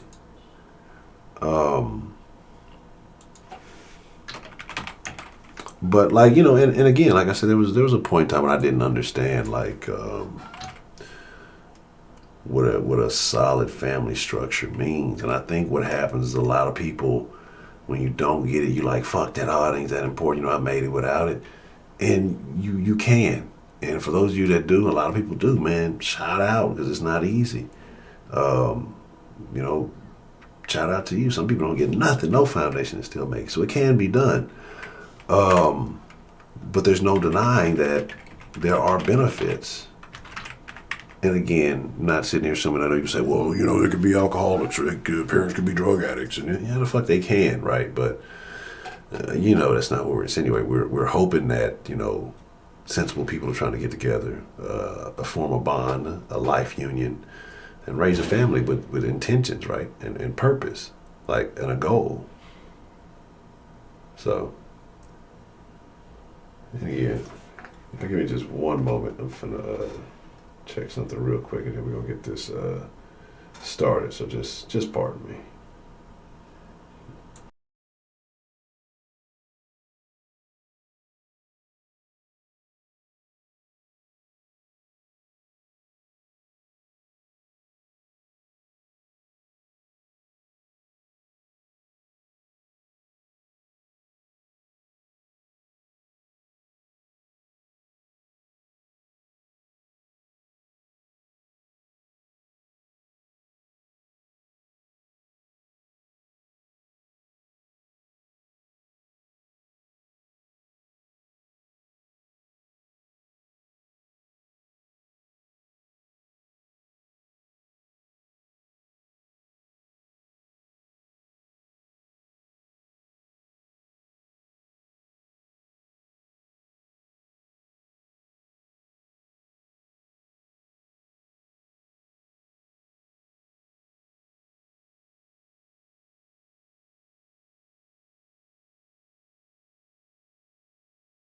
But like and again, like I said, there was a point in time when I didn't understand like what a solid family structure means, and I think what happens is a lot of people, when you don't get it, you like fuck that. Oh, it ain't that important. I made it without it, and you can. And for those of you that do, a lot of people do, man. Shout out because it's not easy. Shout out to you. Some people don't get nothing, no foundation to still make. So it can be done. But there's no denying that there are benefits. And again, not sitting here assuming, I know you say, well, there could be alcoholics, or parents could be drug addicts, and yeah, the fuck they can, right? But that's not what we're insinuating. We're hoping that sensible people are trying to get together, form a bond, a life union, and raise a family with intentions, right? And purpose, and a goal. So, yeah. Give me just one moment. I'm finna check something real quick, and then we're gonna get this started. So just pardon me.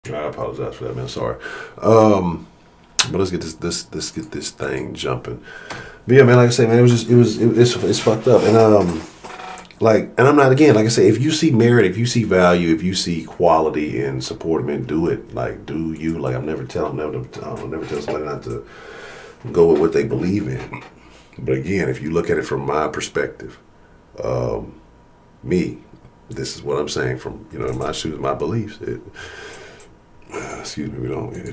I apologize for that, man. Sorry. But let's get this thing jumping. But yeah, man, like I say, man, it's fucked up. And and I'm not, again, like I say, if you see merit, if you see value, if you see quality in support, man, do it. Like, do you? Like, I'll never tell somebody not to go with what they believe in. But again, if you look at it from my perspective, this is what I'm saying from, in my shoes, my beliefs. It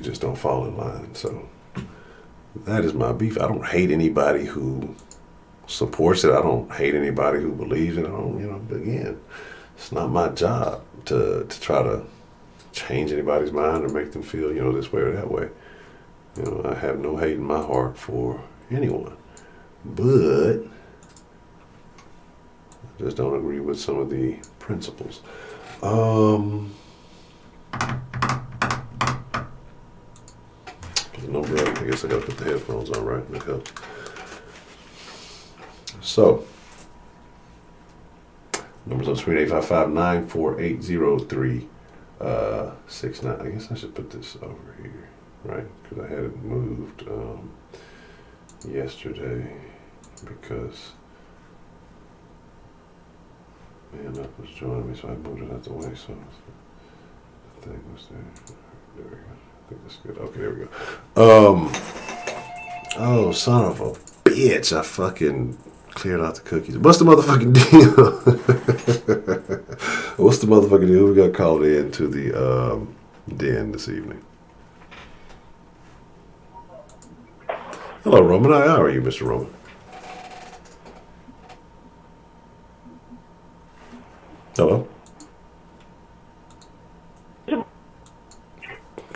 just don't fall in line. So that is my beef. I don't hate anybody who supports it. I don't hate anybody who believes it. I don't, but again, it's not my job to try to change anybody's mind or make them feel, this way or that way. I have no hate in my heart for anyone, but I just don't agree with some of the principles. Number, I guess I gotta put the headphones on, right? Okay. So, numbers on screen 855-948-0369. I guess I should put this over here, right? Because I had it moved yesterday because Man Up was joining me, so I moved it out the way. So the thing was there. There we go. I think that's good. Okay, there we go. Oh, son of a bitch! I fucking cleared out the cookies. What's the motherfucking deal? What's the motherfucking deal? We got called in to the den this evening. Hello, Roman. How are you, Mr. Roman? Hello?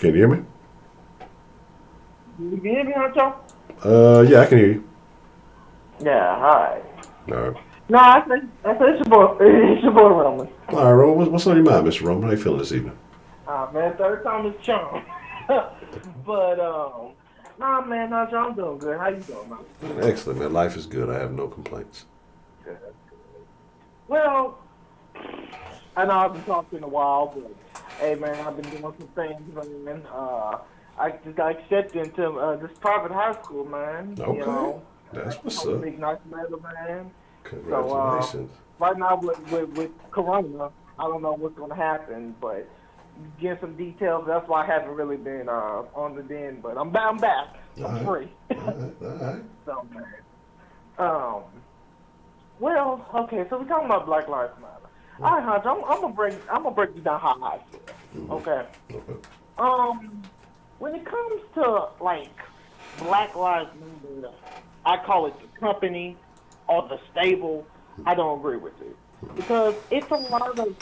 Can you hear me? You can hear me, Honcho? Yeah, I can hear you. Yeah, hi. All right. No, I said it's your boy, it's your boy Roman. All right, Roman. What's on your mind, Mr. Roman? How you feeling this evening? Man, third time is charm. But, nah, man, Honcho, I'm doing good. How you doing, man? Excellent, man. Life is good. I have no complaints. Good. Well, I know I've been talking a while, but, hey, man, I've been doing some things, man. I just got accepted into this private high school, man. Okay. You know, That's what's up. big nice matter, man. Congratulations. So right now with Corona, I don't know what's gonna happen, but get some details. That's why I haven't really been on the den, but I'm back. I'm free. All right. So man, well, okay. So we're talking about Black Lives Matter. All right, Honcho, I'm gonna break you down how I feel. Okay. When it comes to like Black Lives Matter, I call it the company or the stable. I don't agree with it because it's a lot of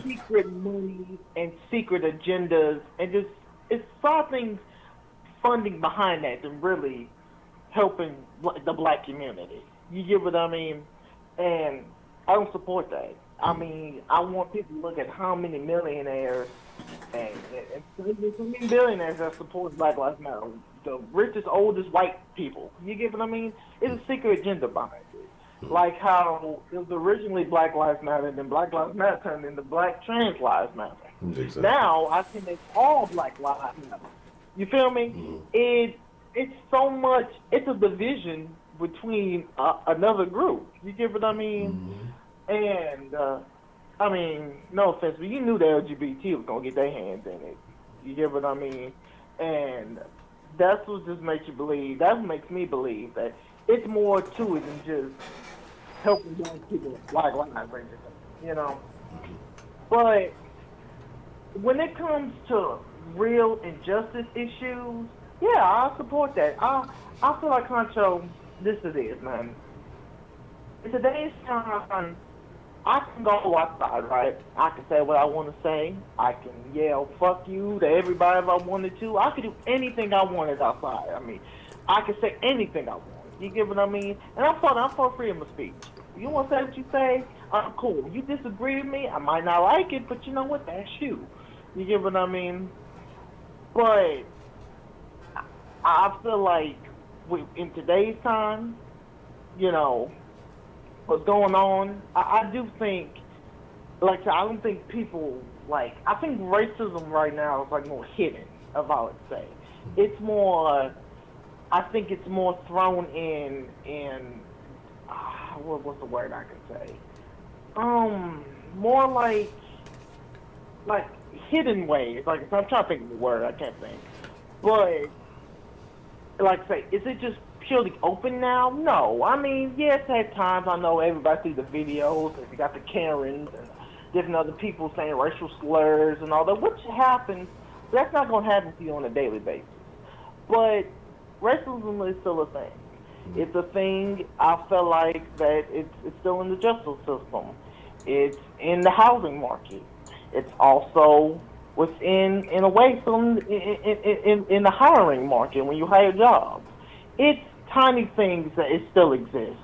secret money and secret agendas, and just it's something funding behind that than really helping the black community. You get what I mean? And I don't support that. I mean, I want people to look at how many millionaires and so many billionaires that support Black Lives Matter. The richest, oldest white people. You get what I mean? It's a secret agenda behind it. Like how it was originally Black Lives Matter, and then Black Lives Matter turned into Black Trans Lives Matter. Exactly. Now I think it's all Black Lives Matter. You feel me? It's so much. It's a division between another group. You get what I mean? And I mean, no offense, but you knew the LGBT was gonna get their hands in it. You get what I mean? And that's what just makes you believe. That makes me believe that it's more to it than just helping young people like lives, you know. But when it comes to real injustice issues, yeah, I support that. I feel like, Honcho, this is it, man. In today's time, I can go outside, right? I can say what I want to say. I can yell "fuck you" to everybody if I wanted to. I could do anything I wanted outside. I mean, I could say anything I want. You get what I mean? And I'm for freedom of speech. You want to say what you say? I'm cool. You disagree with me? I might not like it, but you know what? That's you. You get what I mean? But I feel like in today's time, you know, what's going on, I do think, like, I don't think people, like, I think racism right now is, like, more hidden, if I would say. It's more, I think it's more thrown in what's the word I can say? More like hidden ways. Like, I'm trying to think of the word, I can't think. But, like, say, is it just purely open now? No. I mean, yes, at times I know everybody sees the videos, and you got the Karens and different other people saying racial slurs and all that, which happens. That's not going to happen to you on a daily basis. But racism is still a thing. It's a thing. I feel like that it's still in the justice system. It's in the housing market. It's also within, in a way, still in the hiring market when you hire jobs. It's tiny things that it still exists,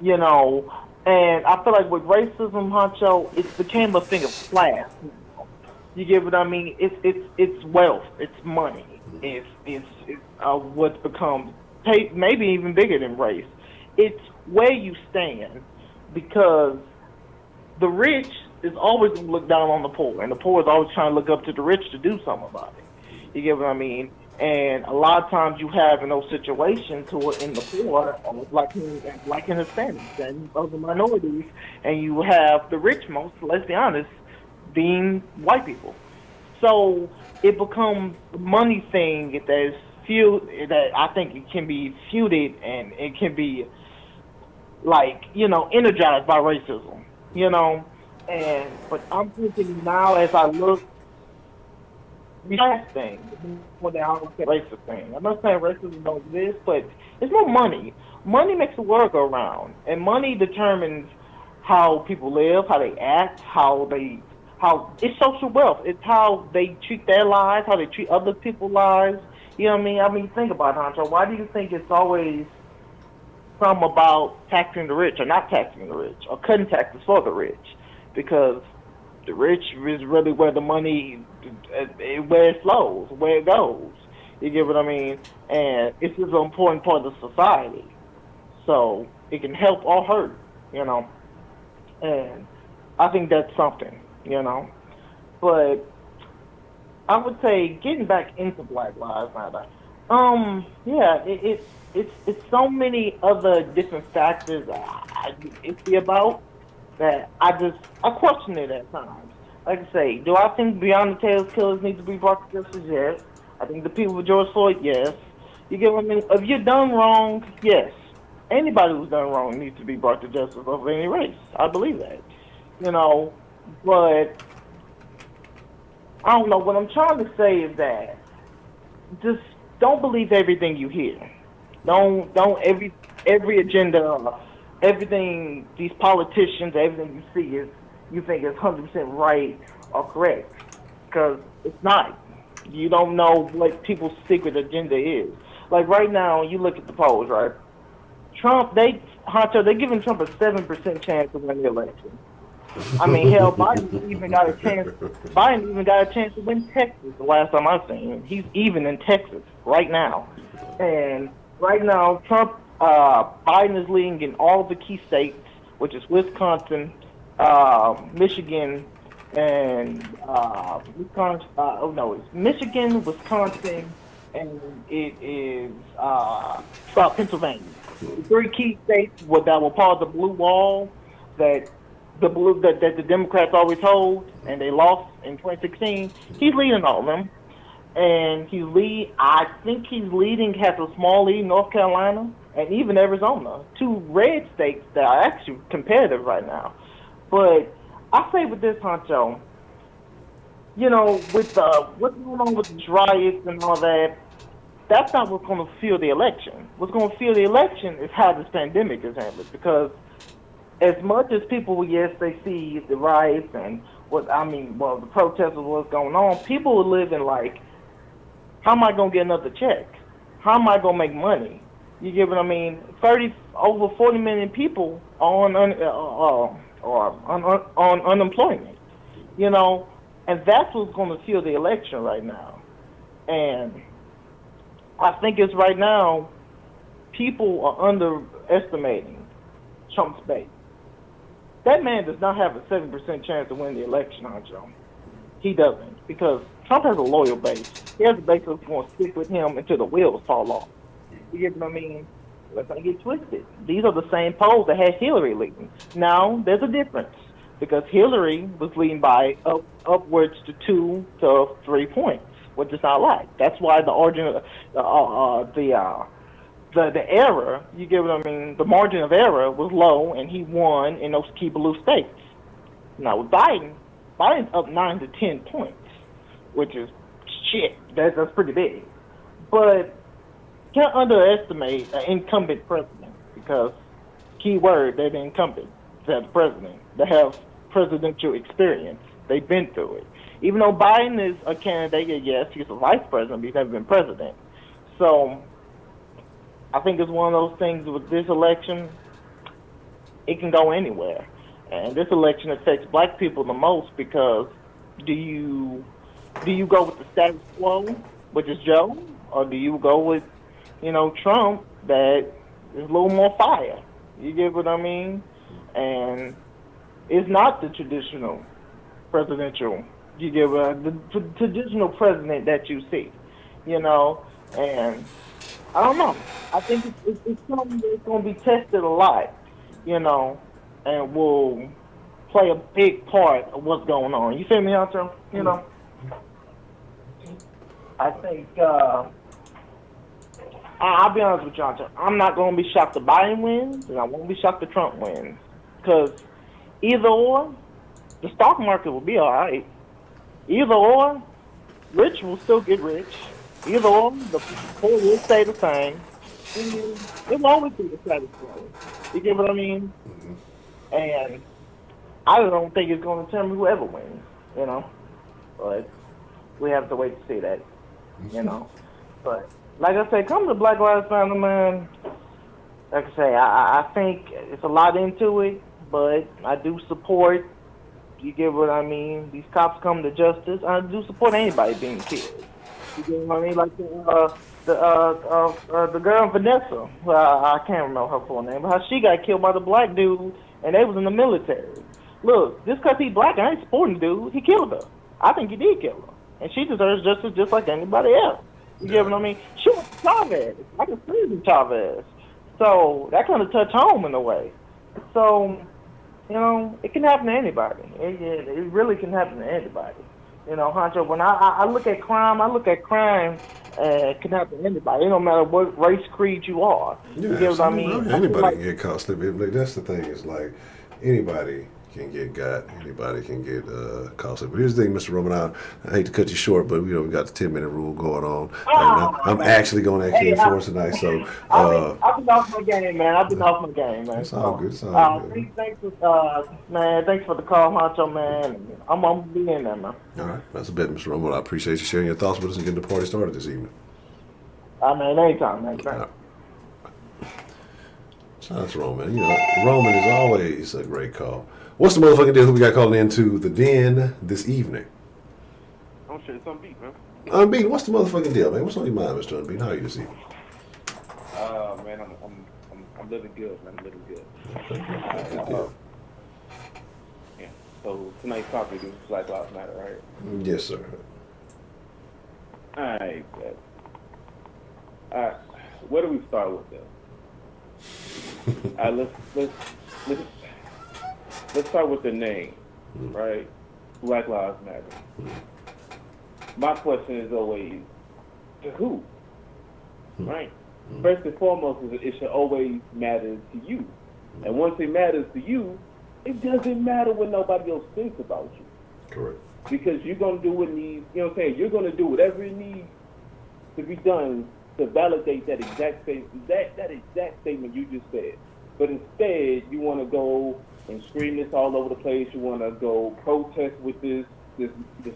you know. And I feel like with racism, Honcho, it's became a thing of class. You get what I mean? It's wealth. It's money. It's what's become maybe even bigger than race. It's where you stand, because the rich is always going to look down on the poor, and the poor is always trying to look up to the rich to do something about it. You get what I mean? And a lot of times you have in those situations who are in the poor, like in Hispanics and other minorities, and you have the rich most, let's be honest, being white people. So it becomes a money thing that I think it can be feuded, and it can be, like, you know, energized by racism, you know. But I'm thinking now, as I look, the last thing, more than I don't say racist thing. I'm not saying racism don't exist, but it's more money. Money makes the world go round, and money determines how people live, how they act, how they how it's social wealth. It's how they treat their lives, how they treat other people's lives. You know what I mean? I mean, think about it, Honcho. Why do you think it's always some about taxing the rich or not taxing the rich or cutting taxes for the rich? Because the rich is really where the money, where it flows, where it goes. You get what I mean? And it's just an important part of society. So it can help or hurt, you know. And I think that's something, you know. But I would say getting back into Black Lives Matter. Yeah, it's so many other different factors I get iffy about that I question it at times. Like I say, do I think Breonna Taylor's killers need to be brought to justice? Yes. I think the people with George Floyd, yes. You get what I mean? If you're done wrong, yes. Anybody who's done wrong needs to be brought to justice of any race. I believe that. You know, but I don't know. What I'm trying to say is that just don't believe everything you hear. Don't every agenda, everything these politicians, everything you see is you think is 100% right or correct, because it's not. You don't know what people's secret agenda is. Like right now, you look at the polls, right? Trump, they're giving Trump a 7% chance to win the election. I mean, hell, Biden even got a chance to win Texas the last time I seen him. He's even in Texas right now. And right now, Biden is leading in all the key states, which is Wisconsin, Michigan, and Wisconsin. It's Michigan, Wisconsin, and it is Pennsylvania. The three key states that were part of the blue wall that the Democrats always hold, and they lost in 2016. He's leading all of them, and I think he's leading, has a small lead in North Carolina and even Arizona, two red states that are actually competitive right now. But I say with this, Honcho, you know, with what's going on with the riots and all that, that's not what's going to fuel the election. What's going to fuel the election is how this pandemic is handled, because as much as people, yes, they see the riots and the protests of what's going on, people are living like, how am I going to get another check? How am I going to make money? You get what I mean? Over 40 million people are on unemployment, you know, and that's what's going to fuel the election right now. And I think it's right now, people are underestimating Trump's base. That man does not have a 7% chance to win the election, Honcho. He doesn't, because Trump has a loyal base. He has a base that's going to stick with him until the wheels fall off. You get what I mean? Let's not get twisted. These are the same polls that had Hillary leading. Now, there's a difference, because Hillary was leading by upwards to 2 to 3 points, which is not right. That's why the origin of the error, you get what I mean, the margin of error was low, and he won in those key blue states. Now with Biden's up 9 to 10 points, which is shit. That's pretty big. But can't underestimate an incumbent president, because key word, they're the incumbent. They have the president. They have presidential experience. They've been through it. Even though Biden is a candidate, yes, he's a vice president, but he's never been president. So I think it's one of those things with this election, it can go anywhere. And this election affects black people the most, because do you go with the status quo, which is Joe, or do you go with, you know, Trump that is a little more fire? You get what I mean? And it's not the traditional presidential, you get the traditional president that you see, you know, and I don't know. I think it's something that's going to be tested a lot, you know, and will play a big part of what's going on. You feel me, Honcho? You know, I think I'll be honest with you, Honcho. I'm not going to be shocked if Biden wins, and I won't be shocked if Trump wins, because either or, the stock market will be all right. Either or, rich will still get rich. Either or, the poor will stay the same. It will always be the status quo. You get what I mean? And I don't think it's going to determine whoever wins. you know. But we have to wait to see that, you know. But like I say, come to Black Lives Matter, man. Like I say, I think it's a lot into it, but I do support. You get what I mean? These cops come to justice. I do support anybody being killed. You get what I mean? Like the girl Vanessa. I can't remember her full name, but how she got killed by the black dude, and they was in the military. Look, just because he's black, I ain't supporting the dude. He killed her. I think he did kill her, and she deserves justice just like anybody else. You get what I mean? She was Chavez. I can see Chavez. So that kind of touch home in a way. So, you know, it can happen to anybody. It really can happen to anybody. You know, Honcho, when I look at crime, it can happen to anybody. It don't matter what race, creed you are. You get what I mean? Anybody can get caught slipping. Like, that's the thing. It's like anybody can get got. Anybody can get caught slipping. But here's the thing, Mr. Roman. I hate to cut you short, but we got the 10-minute rule going on. I'm actually going to enforce tonight. So I've been off my game, man. Man. It's all good. It's all good. Thanks for the call, Honcho, man. I'm gonna be in there, man. All right, that's a bet, Mr. Roman. I appreciate you sharing your thoughts with us and getting the party started this evening. Anytime, man. Thanks. That's Roman. You know, Roman is always a great call. What's the motherfucking deal? Who we got calling into the den this evening? I'm sure it's Unbeat, man. Unbeaten, what's the motherfucking deal, man? What's on your mind, Mr. Unbeaten? How are you this evening? Man, I'm living good, man. I'm living good. Good deal. Yeah. So tonight's topic is Black Lives Matter, right? Yes, sir. All right. Where do we start with this? Let's start with the name, right? Black Lives Matter. My question is always, to who? Right? First and foremost, it should always matter to you. And once it matters to you, it doesn't matter what nobody else thinks about you. Correct. Because you're going to do what needs, you know what I'm saying? You're going to do whatever it needs to be done to validate that exact statement you just said. But instead, you want to go and scream this all over the place. You want to go protest with this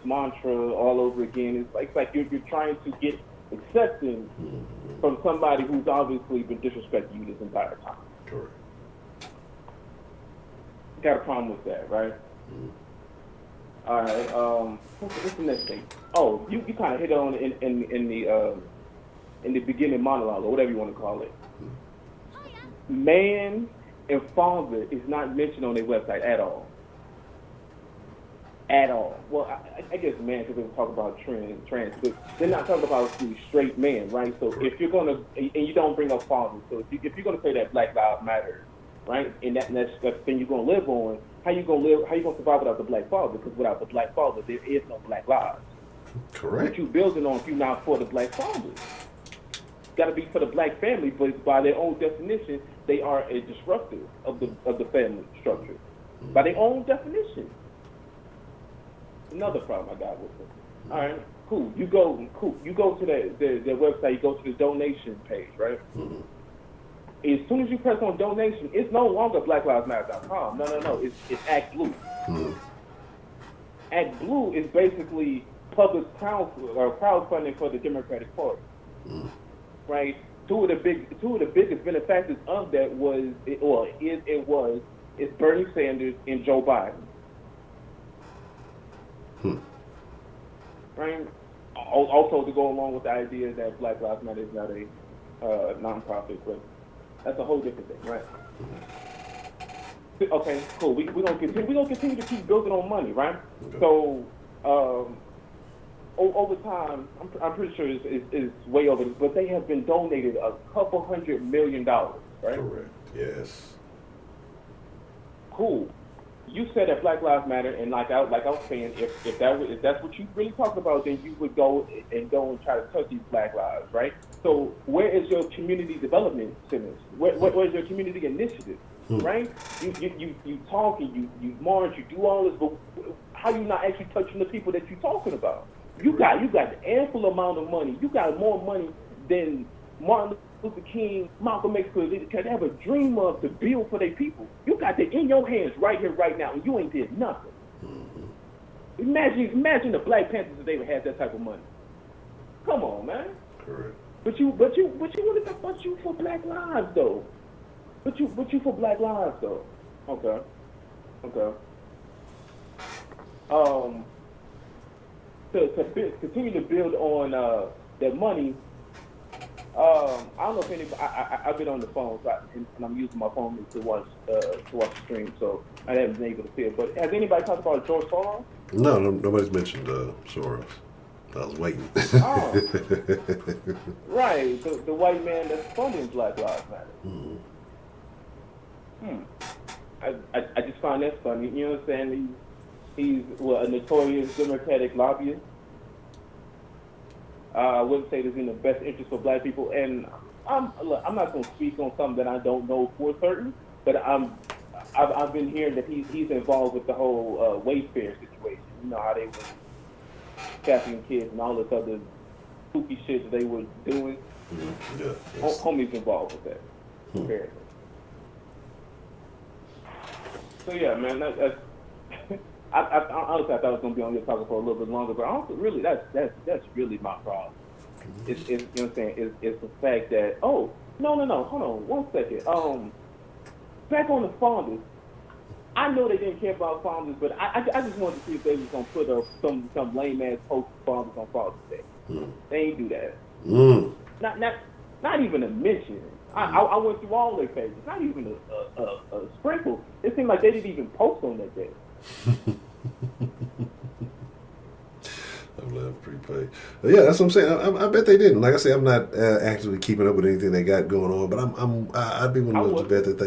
mantra all over again. It's like you're trying to get acceptance from somebody who's obviously been disrespecting you this entire time. Correct. Got a problem with that, right? All right. What's the next thing? Oh, you kind of hit on in the beginning monologue or whatever you want to call it. Man and father is not mentioned on their website at all. At all. Well, I guess man, because they talk about trans, but they're not talking about straight men, right? So if you're gonna, and you don't bring up father, so if you're gonna say that Black Lives Matter, right, and that's the thing you're gonna live on, how you gonna survive without the black father? Because without the black father, there is no black lives. Correct. What you building on if you're not for the black father? Got to be for the black family, but by their own definition, they are a disruptor of the family structure. By their own definition. Another problem I got with them. All right, cool. You go to their website. You go to the donation page, right? Mm-hmm. As soon as you press on donation, it's no longer blacklivesmatter.com. No. It's Act Blue. Mm-hmm. Act Blue is basically public crowdfunding for the Democratic Party. Mm-hmm. Right? Two of the biggest benefactors of that is Bernie Sanders and Joe Biden. Right? Also, to go along with the idea that Black Lives Matter is not a nonprofit, but that's a whole different thing, right? Okay, cool. We're gonna continue to keep building on money, right? Okay. So over time, I'm pretty sure it's way over this, but they have been donated $200 million, right? Correct. Yes. Cool. You said that Black Lives Matter, and like I was saying, if that's what you really talked about, then you would go and try to touch these Black lives, right? So where is your community development centers? Where's your community initiative, right? You talk and you march, you do all this, but how you not actually touching the people that you're talking about? You got an ample amount of money. You got more money than Martin Luther King, Malcolm X could ever dream of to build for their people. You got that in your hands right here, right now, and you ain't did nothing. Imagine the Black Panthers if they would have that type of money. Come on, man. Correct. But you would have but you for Black Lives though. But you for Black Lives though. Okay. Continue to build on that money. I don't know if anybody. I've been on the phone, and I'm using my phone to watch the stream, so I haven't been able to see it. But has anybody talked about George Soros? No, nobody's mentioned Soros. I was waiting. Oh, right, the white man that's funding Black Lives Matter. I just find that funny. You know what I'm saying? He's a notorious Democratic lobbyist. I wouldn't say this in the best interest for Black people, and I'm not going to speak on something that I don't know for certain, but I've been hearing that he's involved with the whole Wayfair situation. You know how they were trafficking kids and all this other spooky shit that they were doing. Yeah, Homie's involved with that. Apparently. So yeah, man, that's. Honestly, I thought I was gonna be on here talking for a little bit longer, but honestly, really, that's really my problem. It's you know what I'm saying? It's the fact that no, hold on one second. Back on the founders, I know they didn't care about founders, but I just wanted to see if they was gonna put up some lame ass post founders on Father's Day. They ain't do that. Not even a mention. I went through all their pages. Not even a sprinkle. It seemed like they didn't even post on that day. I love prepaid. Yeah, that's what I'm saying. I bet they didn't. Like I say, I'm not actively keeping up with anything they got going on, but I'd be willing to bet that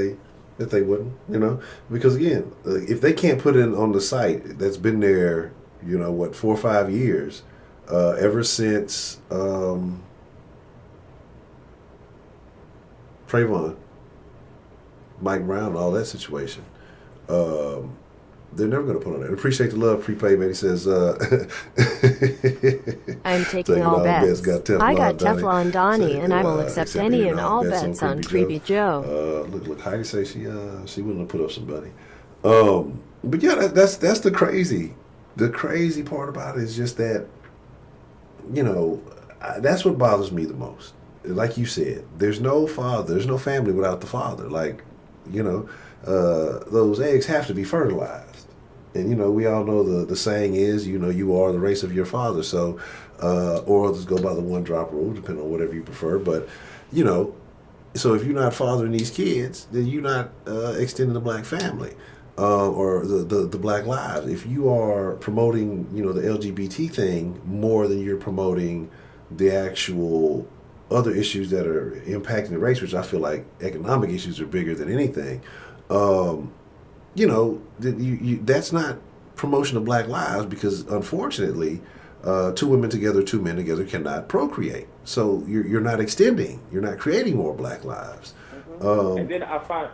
they wouldn't. You know, because again, if they can't put it on the site that's been there, 4 or 5 years, ever since Trayvon, Mike Brown, all that situation. They're never going to put on there. Appreciate the love, prepaid man. He says, I'm taking all bets. I got Teflon Donnie, so, and I will accept any and all bets on Creepy Joe. Look, Heidi says she wouldn't put up somebody. But yeah, that's the crazy part about it is just that, that's what bothers me the most. Like you said, there's no father, there's no family without the father. Like, those eggs have to be fertilized. And, we all know the saying is, you are the race of your father. So, or others go by the one drop rule, depending on whatever you prefer. But, so if you're not fathering these kids, then you're not extending the black family or the black lives. If you are promoting, the LGBT thing more than you're promoting the actual other issues that are impacting the race, which I feel like economic issues are bigger than anything, that's not promotion of black lives because, unfortunately, 2 women together, 2 men together cannot procreate. So you're not extending, you're not creating more black lives. And then I find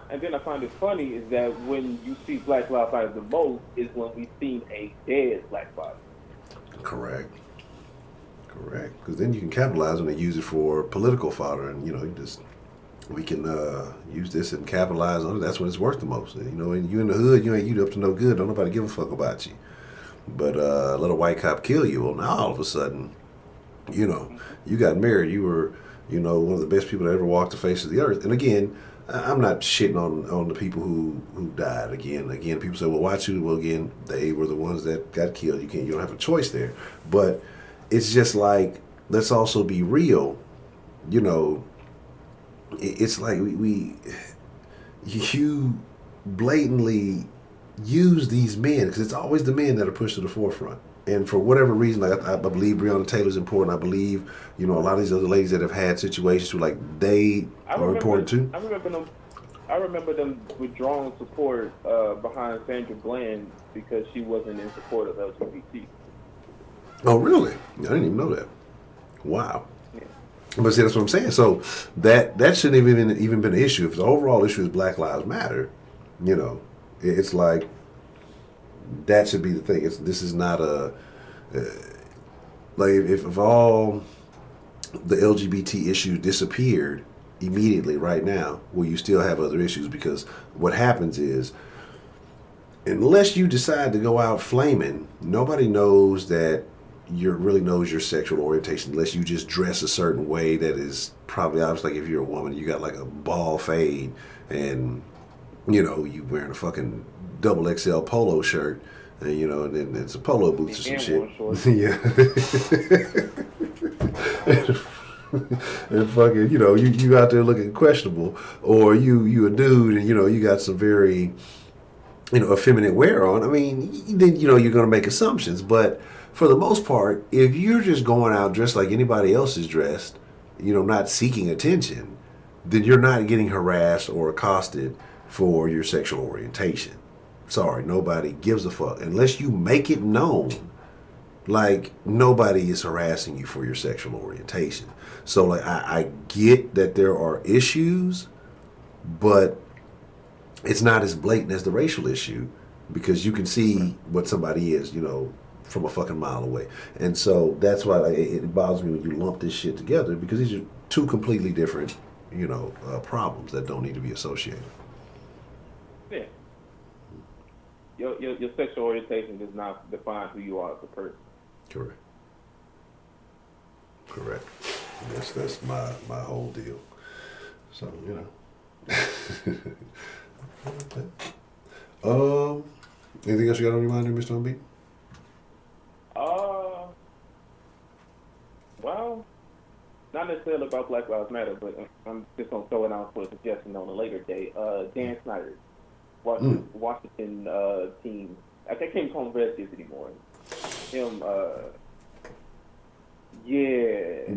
it funny is that when you see Black Lives Matter the most is when we've seen a dead black body. Correct. Because then you can capitalize on it and use it for political fodder, and we can use this and capitalize on it. That's when it's worth the most. And you in the hood, you up to no good. Don't nobody give a fuck about you. But let a white cop kill you. Well, now all of a sudden, you got married. You were, one of the best people that ever walked the face of the earth. And again, I'm not shitting on the people who died. Again, people say, well, why shoot? Well, again, they were the ones that got killed. You don't have a choice there. But it's just like, let's also be real. It's like you blatantly use these men because it's always the men that are pushed to the forefront. And for whatever reason, like I believe Breonna Taylor's important. I believe, a lot of these other ladies that have had situations where they are important too. I remember them withdrawing support behind Sandra Bland because she wasn't in support of LGBT. Oh, really? I didn't even know that. Wow. Yeah. But see, that's what I'm saying. So that shouldn't even been an issue. If the overall issue is Black Lives Matter, it's like that should be the thing. This is not a like if all the LGBT issues disappeared immediately right now, will you still have other issues? Because what happens is unless you decide to go out flaming, nobody knows that really knows your sexual orientation unless you just dress a certain way that is probably obvious. Like if you're a woman, you got like a ball fade and you wearing a fucking double XL polo shirt and and then it's a polo boots or some shit. Yeah. And fucking, you out there looking questionable, or you a dude and you got some very effeminate wear on. I mean, then you're going to make assumptions, but for the most part, if you're just going out dressed like anybody else is dressed, not seeking attention, then you're not getting harassed or accosted for your sexual orientation. Sorry, nobody gives a fuck unless you make it known. Like, nobody is harassing you for your sexual orientation. So, like, I get that there are issues, but it's not as blatant as the racial issue because you can see what somebody is, from a fucking mile away. And so that's why it bothers me when you lump this shit together because these are two completely different, problems that don't need to be associated. Yeah. Your sexual orientation does not define who you are as a person. Correct. That's my whole deal. So, anything else you got on your mind there, Mr. Unbeat? Well, not necessarily about Black Lives Matter, but I'm just gonna throw it out for a suggestion on a later day. Dan Snyder, Washington team. I think came home red Disney morning. Him, yeah,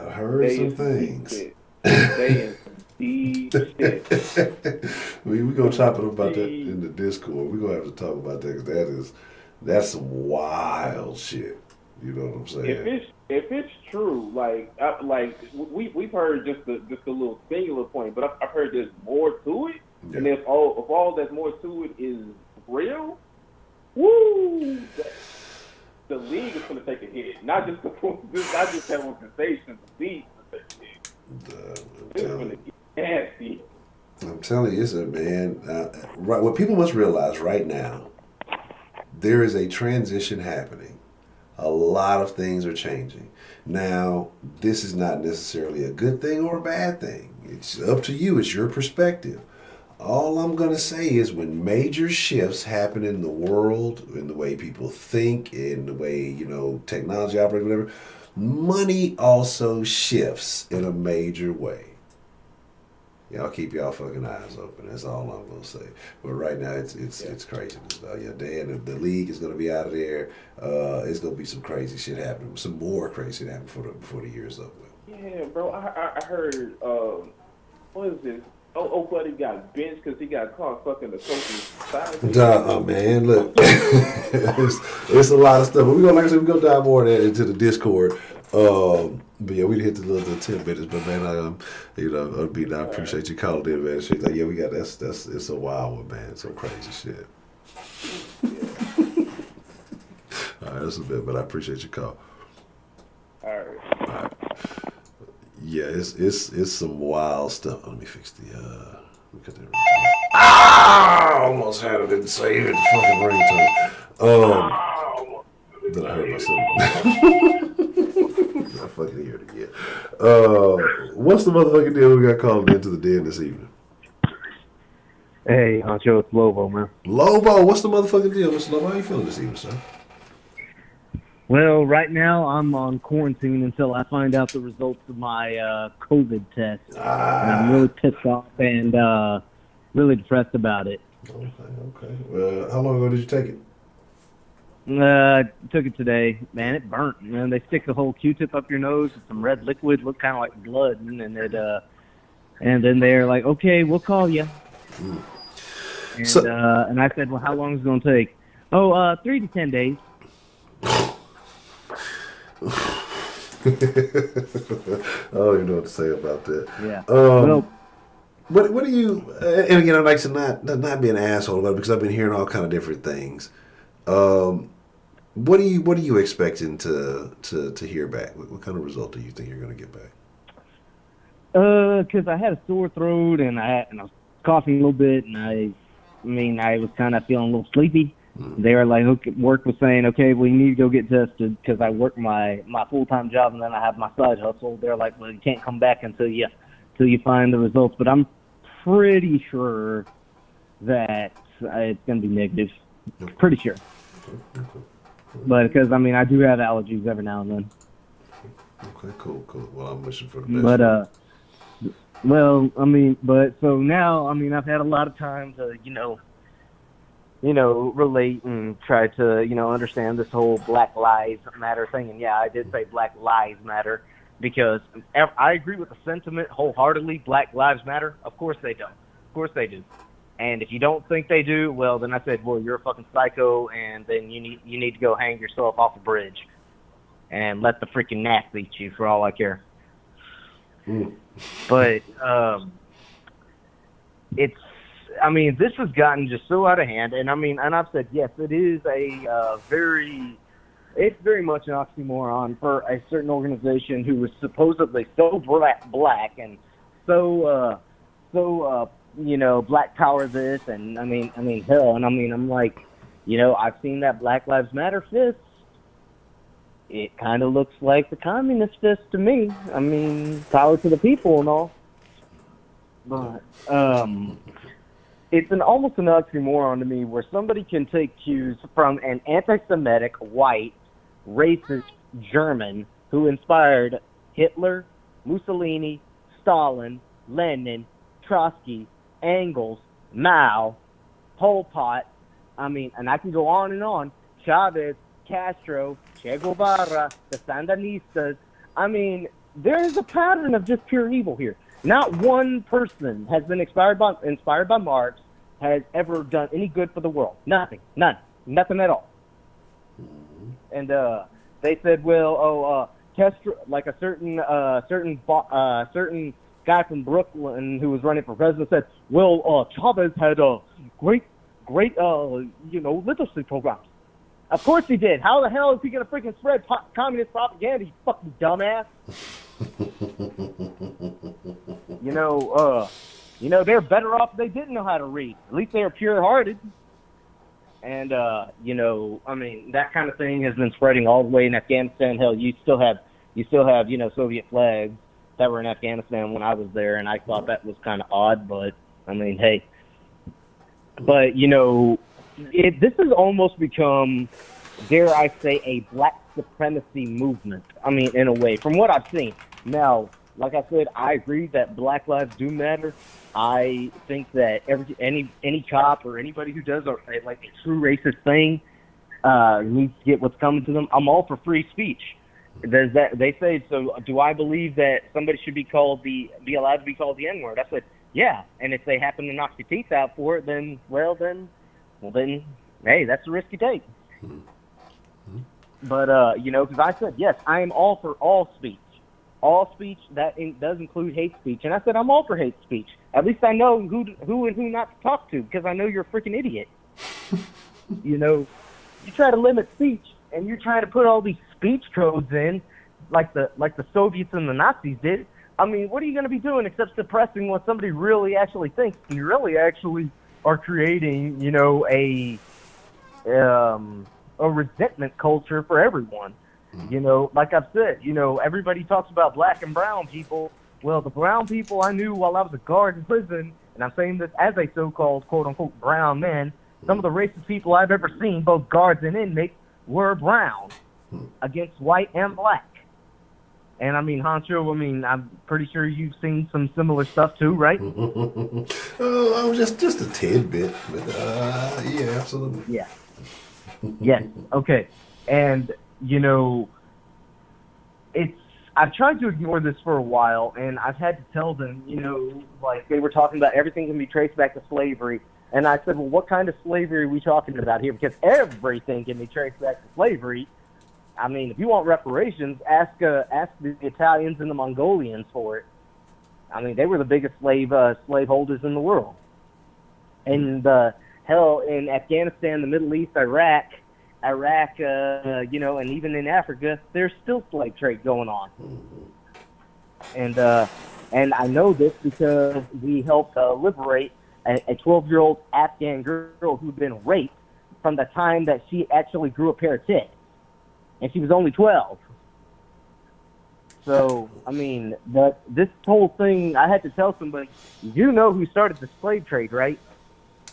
I heard some things. They in some deep shit. we gonna chop it up about that in the Discord. We gonna have to talk about that because that's some wild shit. You know what I'm saying? If it's true, we've heard just a little singular point, but I've heard there's more to it. Yeah. And if all that's more to it is real, woo! The league is going to take a hit. Not just that organization. The league is going to take a hit. It's going to get nasty. I'm telling you, man. Right, what people must realize right now, there is a transition happening. A lot of things are changing. Now, this is not necessarily a good thing or a bad thing. It's up to you. It's your perspective. All I'm going to say is when major shifts happen in the world, in the way people think, in the way, technology operates, whatever, money also shifts in a major way. Y'all keep y'all fucking eyes open. That's all I'm going to say. But right now, it's craziness, though. Yeah, Dan, the league is going to be out of there. It's going to be some crazy shit happening. Some more crazy shit happening before the year's up with. Yeah, bro. I heard, what is this? Oh, buddy got benched because he got caught fucking the coach's side. Oh man, look, it's a lot of stuff. But we're gonna dive more into the Discord. But yeah, we hit the little 10 minutes. But man, I appreciate you calling in, man. She's like, yeah, we got it's a wild one, man. Some crazy shit. All right, that's a bit, but I appreciate your call. All right. Yeah, it's some wild stuff. Let me fix the almost had it, didn't save it. Fucking ringtone. Then I heard myself. I fucking hear it again. What's the motherfucking deal we got called into the den this evening? Hey, Honcho, it's Lobo, man. Lobo, what's the motherfucking deal, Mr. Lobo? How you feeling this evening, sir? Well, right now I'm on quarantine until I find out the results of my COVID test. And I'm really pissed off and really depressed about it. Okay. How long ago did you take it? Took it today. Man, it burnt. Man, they stick the whole Q-tip up your nose with some red liquid, look kind of like blood, and then they're like, "Okay, we'll call you." And I said, "Well, how long is it going to take?" "Oh, 3 to 10 days." I don't even know what to say about that. Yeah. What do you? And again, I'd like to not be an asshole about it because I've been hearing all kind of different things. What are you expecting to hear back? What kind of result do you think you're going to get back? Because I had a sore throat and I was coughing a little bit, and I was kind of feeling a little sleepy. They were like, okay, work was saying, okay, well, you need to go get tested because I work my full-time job and then I have my side hustle. They're like, well, you can't come back until you find the results. But I'm pretty sure that it's going to be negative. Pretty sure. But because, I do have allergies every now and then. Okay, cool. Well, I'm wishing for the best. But so now, I've had a lot of time to, relate and try to, understand this whole Black Lives Matter thing. And yeah, I did say Black Lives Matter because I agree with the sentiment wholeheartedly. Black Lives Matter. Of course they don't. Of course they do. And if you don't think they do, well, then I said, well, you're a fucking psycho, and then you need to go hang yourself off a bridge and let the freaking gnats eat you for all I care. But this has gotten just so out of hand, and I've said, yes, it is it's very much an oxymoron for a certain organization who was supposedly so black and so Black Power this, and hell, and I'm like, I've seen that Black Lives Matter fist. It kind of looks like the communist fist to me. Power to the people and all. But it's almost an oxymoron to me where somebody can take cues from an anti-Semitic, white, racist German who inspired Hitler, Mussolini, Stalin, Lenin, Trotsky, Engels, Mao, Pol Pot, and I can go on, Chavez, Castro, Che Guevara, the Sandinistas. There is a pattern of just pure evil here. Not one person has been inspired by Marx, has ever done any good for the world. Nothing. None. Nothing at all. And they said, well, Castro, like a certain guy from Brooklyn who was running for president said, well, Chavez had great literacy programs. Of course he did. How the hell is he going to freaking spread communist propaganda, you fucking dumbass? They're better off if they didn't know how to read. At least they are pure-hearted. And, that kind of thing has been spreading all the way in Afghanistan. Hell, you still have Soviet flags that were in Afghanistan when I was there, and I thought that was kind of odd, but, hey. But, this has almost become, dare I say, a black supremacy movement, in a way, from what I've seen. Now, like I said, I agree that Black lives do matter. I think that any cop or anybody who does a true racist thing needs to get what's coming to them. I'm all for free speech. They say, so do I believe that somebody should be allowed to be called the N-word? I said, yeah. And if they happen to knock your teeth out for it, then, hey, that's a risk you take. But, because I said, yes, I am all for all speech. All speech that does include hate speech. And I said, I'm all for hate speech. At least I know who and who not to talk to, because I know you're a freaking idiot. You try to limit speech, and you're trying to put all these speech codes in, like the Soviets and the Nazis did. What are you going to be doing except suppressing what somebody really actually thinks? You really actually are creating, a resentment culture for everyone. Like I've said, everybody talks about black and brown people. Well, the brown people I knew while I was a guard in prison, and I'm saying this as a so-called quote-unquote brown man, some of the racist people I've ever seen, both guards and inmates, were brown against white and black. And Honcho, I'm pretty sure you've seen some similar stuff too, right? Oh, just a tidbit, but yeah, absolutely. Yeah. Yes. Okay. And I've tried to ignore this for a while, and I've had to tell them, they were talking about everything can be traced back to slavery. And I said, well, what kind of slavery are we talking about here? Because everything can be traced back to slavery. If you want reparations, ask the Italians and the Mongolians for it. They were the biggest slaveholders in the world. And hell, in Afghanistan, the Middle East, Iraq, and even in Africa, there's still slave trade going on. And I know this because we helped liberate a 12-year-old Afghan girl who'd been raped from the time that she actually grew a pair of tits, and she was only 12. So, I mean, this whole thing, I had to tell somebody, you know who started the slave trade, right?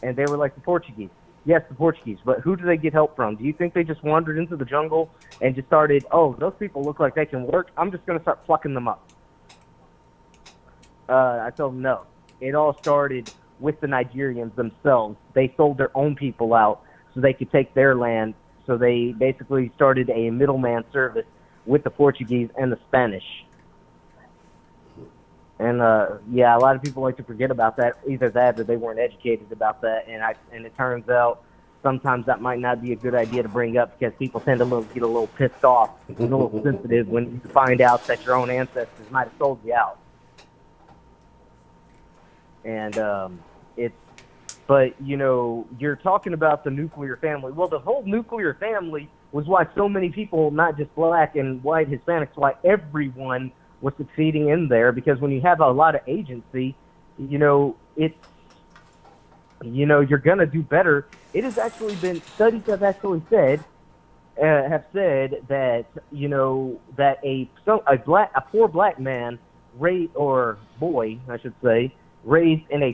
And they were like, the Portuguese. Yes, the Portuguese. But who do they get help from? Do you think they just wandered into the jungle and just started, oh, those people look like they can work, I'm just going to start plucking them up? I told them no. It all started with the Nigerians themselves. They sold their own people out so they could take their land. So they basically started a middleman service with the Portuguese and the Spanish. And yeah, a lot of people like to forget about that. Either that or they weren't educated about that. And it turns out sometimes that might not be a good idea to bring up because people tend to get a little pissed off, a little sensitive when you find out that your own ancestors might have sold you out. And but, you know, you're talking about the nuclear family. Well, the whole nuclear family was why so many people, not just black and white, Hispanics, why everyone was succeeding in there. Because when you have a lot of agency, you know, it's, you know, you're going to do better. It has actually been, studies have actually said that, you know, that a poor black man, or boy, I should say, raised in a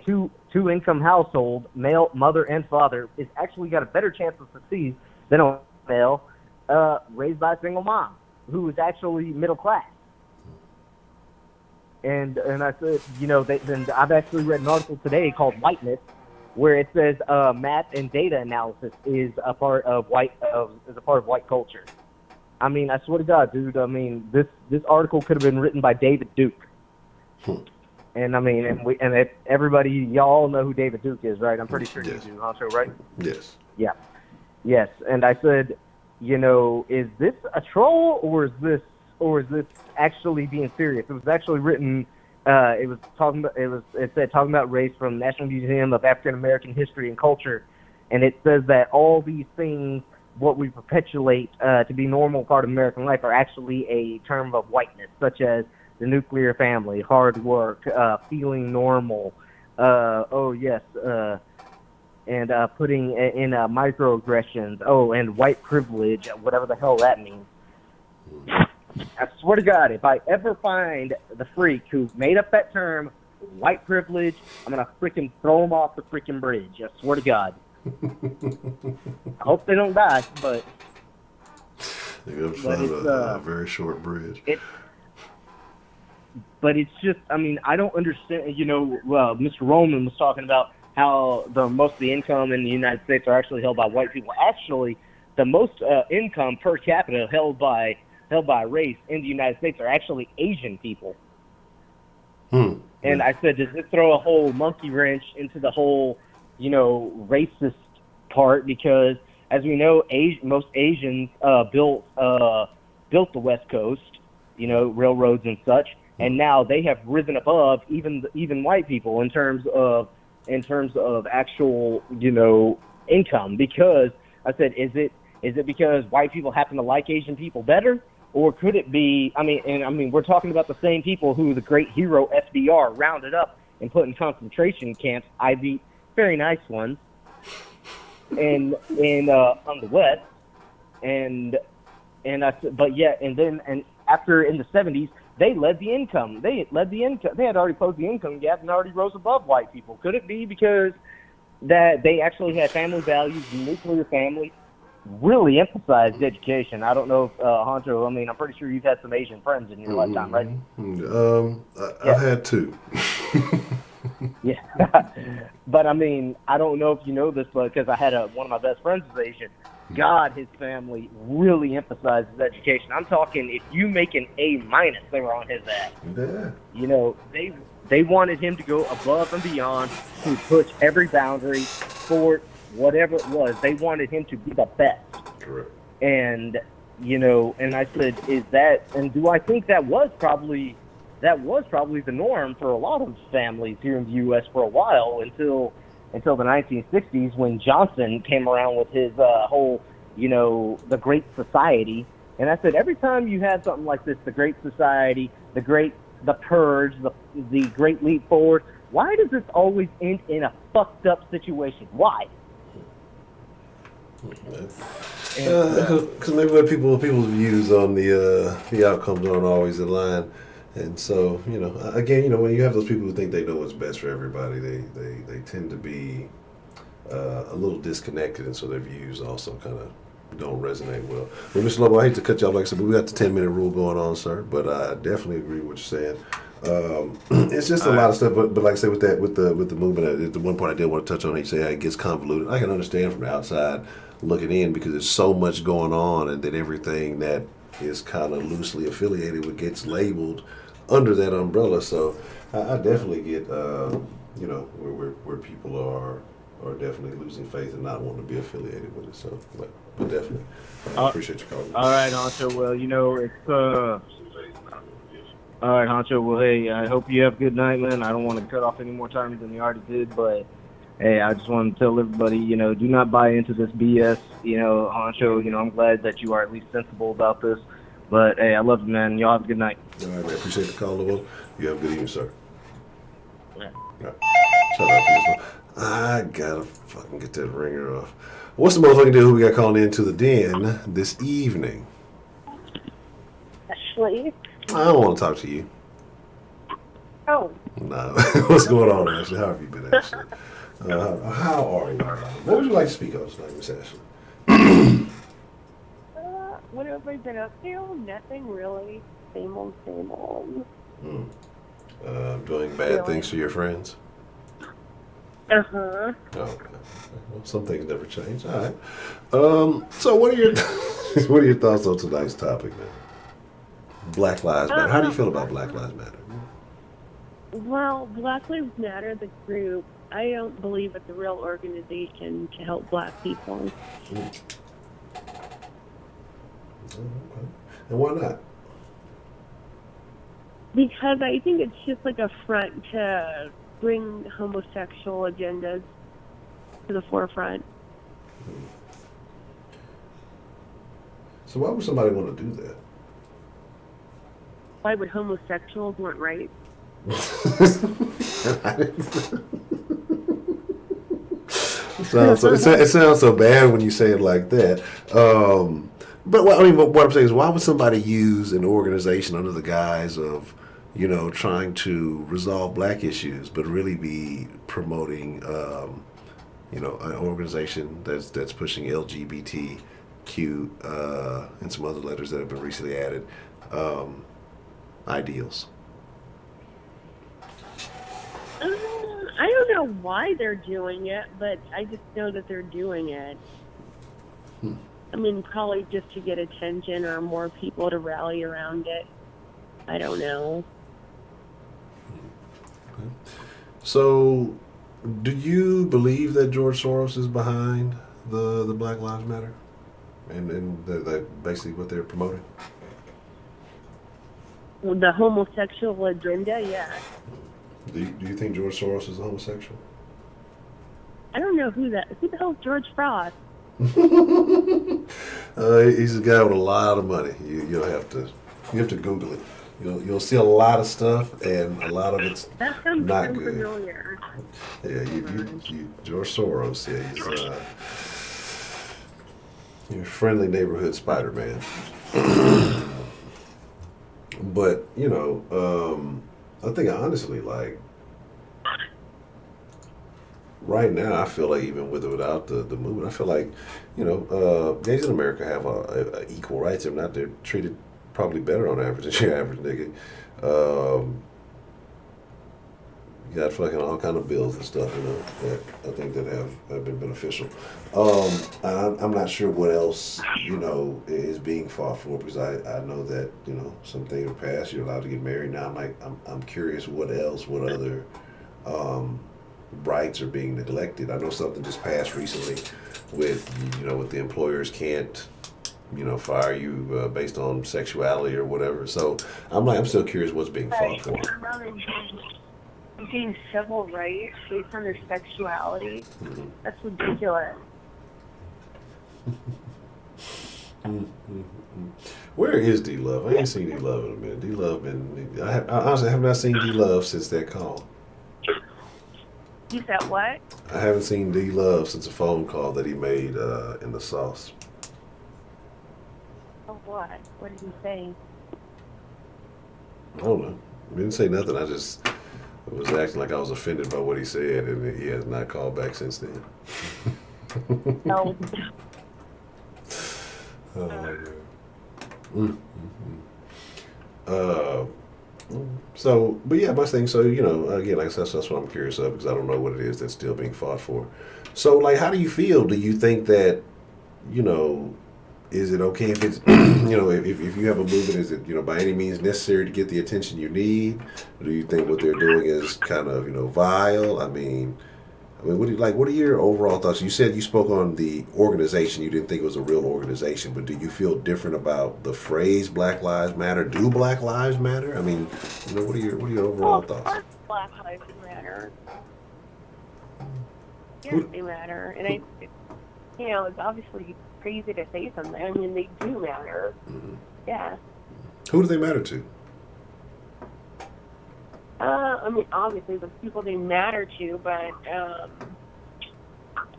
two-income household, male, mother, and father, is actually got a better chance of succeed than a male raised by a single mom who is actually middle class. And I said, you know, then I've actually read an article today called Whiteness, where it says math and data analysis is a part of white culture. I mean, I swear to God, dude. I mean, this article could have been written by David Duke. And I mean, everybody, y'all know who David Duke is, right? I'm pretty sure you do, Honcho, right? Yes. Yeah. Yes. And I said, you know, is this a troll or is this actually being serious? It was actually written. It said talking about race from National Museum of African American History and Culture, and it says that all these things, what we perpetuate to be normal part of American life, are actually a term of whiteness, such as the nuclear family, hard work, feeling normal, and putting in microaggressions, and white privilege, whatever the hell that means. I swear to God, if I ever find the freak who made up that term, white privilege, I'm going to freaking throw him off the freaking bridge. I swear to God. I hope they don't die, but... They're going to find a very short bridge. But it's just, I mean, I don't understand, you know, Mr. Roman was talking about how most of the income in the United States are actually held by white people. Actually, the most income per capita held by race in the United States are actually Asian people. And I said, does this throw a whole monkey wrench into the whole, you know, racist part? Because, as we know, most Asians built the West Coast, you know, railroads and such. And now they have risen above even white people in terms of actual, you know, income. Because I said, is it because white people happen to like Asian people better, or could it be? I mean, we're talking about the same people who the great hero FDR rounded up and put in concentration camps. Very nice ones, and on the West, and I said, but yeah, and after in the 70s. They led the income. They had already closed the income gap and already rose above white people. Could it be because that they actually had family values, nuclear family, really emphasized education? I don't know if, Honcho, I mean, I'm pretty sure you've had some Asian friends in your lifetime, right? I've had two. Yeah. But, I mean, I don't know if you know this, but because I had one of my best friends is Asian. God, his family really emphasizes education. I'm talking, if you make an A-, they were on his ass. Yeah. You know, they wanted him to go above and beyond, to push every boundary, sport, whatever it was. They wanted him to be the best. Correct. And, you know, and I said, do I think that was probably the norm for a lot of families here in the U.S. for a while until the 1960s, when Johnson came around with his whole, you know, the Great Society. And I said, every time you have something like this, the Great Society, the Purge, the Great Leap Forward, Why does this always end in a fucked up situation? Why? Because maybe what people's views on the outcomes aren't always in line, and so again, when you have those people who think they know what's best for everybody, they tend to be a little disconnected, and so their views also kind of don't resonate well. Well, Mr. Lobo, I hate to cut you off, like I said, but we got the 10-minute rule going on, sir. But I definitely agree with what you're saying. It's just a lot of stuff, but like I said, with the movement, at the one point I did want to touch on it. You say how it gets convoluted. I can understand from the outside looking in because there's so much going on, and then everything that is kind of loosely affiliated with gets labeled under that umbrella. So I definitely get where people are definitely losing faith and not wanting to be affiliated with it. So, but definitely, I appreciate your call. All right, Honcho. Well, it's all right, Honcho. Well, hey, I hope you have a good night, man. I don't want to cut off any more time than you already did, but hey, I just want to tell everybody, do not buy into this BS. Honcho, I'm glad that you are at least sensible about this. But hey, I love you, man. Y'all have a good night. All right, man. Appreciate the call, Lobo. You have a good evening, sir. Yeah. All right. Shout out to Mr. I gotta fucking get that ringer off. What's the motherfucking deal? Who we got calling into the den this evening? Ashley. I don't want to talk to you. Oh. No. What's going on, Ashley? How have you been, Ashley? How are you? What would you like to speak on tonight, Miss Ashley? What have I been up to? Nothing really. Same old, same old. Doing bad things to your friends? Uh-huh. Oh, okay. Well, some things never change. All right. So what are your what are your thoughts on tonight's topic, man? Black Lives Matter. How do you feel about Black Lives Matter? Well, Black Lives Matter, the group, I don't believe it's a real organization to help black people. Okay. And why not? Because I think it's just like a front to bring homosexual agendas to the forefront. So why would somebody want to do that? Why would homosexuals want rights? It sounds so bad when you say it like that. But what I'm saying is, why would somebody use an organization under the guise of, trying to resolve black issues, but really be promoting, an organization that's pushing LGBTQ and some other letters that have been recently added ideals? I don't know why they're doing it, but I just know that they're doing it. I mean, probably just to get attention or more people to rally around it. I don't know. Okay. So, do you believe that George Soros is behind the Black Lives Matter? And that basically what they're promoting? The homosexual agenda, yeah. Do you think George Soros is a homosexual? I don't know who the hell is George Frost? He's a guy with a lot of money. You have to Google it. You'll see a lot of stuff, and a lot of it's not good. Familiar. Yeah, George Soros. Yeah, he's your friendly neighborhood Spider-Man. But I think honestly, like, right now, I feel like even with or without the movement, I feel like, gays in America have equal rights. If not, they're treated probably better on average than your average nigga. You got fucking all kind of bills and stuff, that I think that have been beneficial. I'm not sure what else, is being fought for, because I know that, some things are passed, you're allowed to get married now. I'm curious what other rights are being neglected. I know something just passed recently with the employers can't, fire you based on sexuality or whatever. So I'm still curious what's being fought for. Getting civil rights based on their sexuality. Mm-hmm. That's ridiculous. Where is D-Love? I ain't seen D-Love in a minute. D-Love I honestly have not seen D-Love since that call. You said what? I haven't seen D Love since a phone call that he made in the sauce. Oh, what? What did he say? I don't know. He didn't say nothing. I just was acting like I was offended by what he said, and he has not called back since then. No. Oh, my God. So, but yeah, my thing. So, again, like I said, that's what I'm curious of because I don't know what it is that's still being fought for. So, like, how do you feel? Do you think that, is it okay if it's, if you have a movement, is it, by any means necessary to get the attention you need? Or do you think what they're doing is kind of, vile? I mean, what are your overall thoughts? You said you spoke on the organization. You didn't think it was a real organization, but do you feel different about the phrase Black Lives Matter? Do Black Lives Matter? I mean, what are your overall thoughts? Of course Black Lives Matter. Yes, they matter. And it's obviously crazy to say something. I mean, they do matter. Mm-hmm. Yeah. Who do they matter to? I mean, obviously the people they matter to, but, I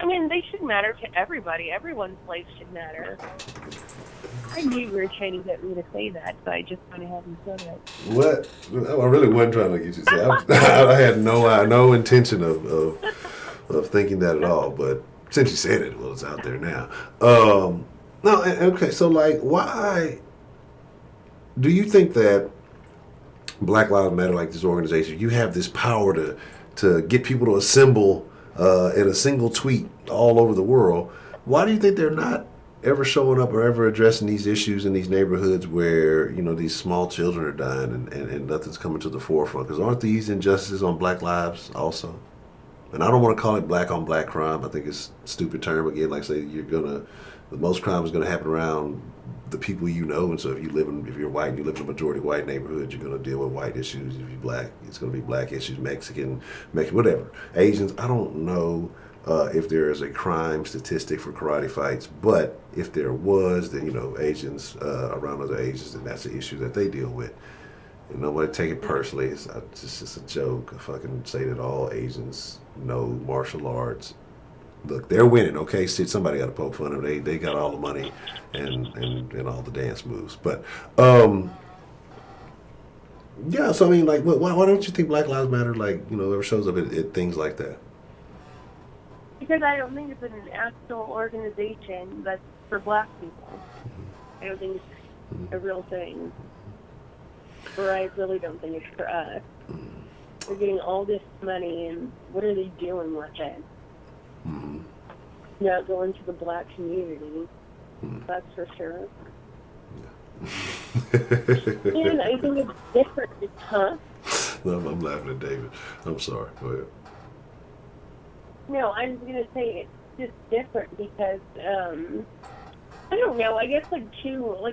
mean, they should matter to everybody. Everyone's life should matter. I knew you were trying to get me to say that, but I just went ahead and said it. What? I really wasn't trying to get you to say it. I had no intention of thinking that at all, but since you said it, well, it's out there now. No, okay, so, like, why do you think that Black Lives Matter, like this organization, you have this power to get people to assemble in a single tweet all over the world? Why do you think they're not ever showing up or ever addressing these issues in these neighborhoods where, these small children are dying and nothing's coming to the forefront? Because aren't these injustices on Black lives also? And I don't want to call it black on black crime. I think it's a stupid term. Again, like I say, the most crime is going to happen around the people you know. And so if you're white and you live in a majority white neighborhood, you're going to deal with white issues. If you're black, it's going to be black issues, Mexican, whatever. Asians, I don't know if there is a crime statistic for karate fights, but if there was, then, Asians around other Asians, then that's the issue that they deal with. And nobody take it personally. It's just a joke. I fucking say that all Asians know martial arts. Look, they're winning, okay? Somebody got to poke fun of them. They got all the money and all the dance moves. But, yeah, so I mean, like, why don't you think Black Lives Matter, like, ever shows up at things like that? Because I don't think it's an actual organization that's for black people. I don't think it's a real thing. Or I really don't think it's for us. They're getting all this money, and what are they doing with it? Mm-hmm. Not going to the black community. That's for sure. Yeah. And I think it's different. Huh? No, I'm laughing at David. I'm sorry. Go ahead. No, I was going to say it's just different because, I don't know, I guess like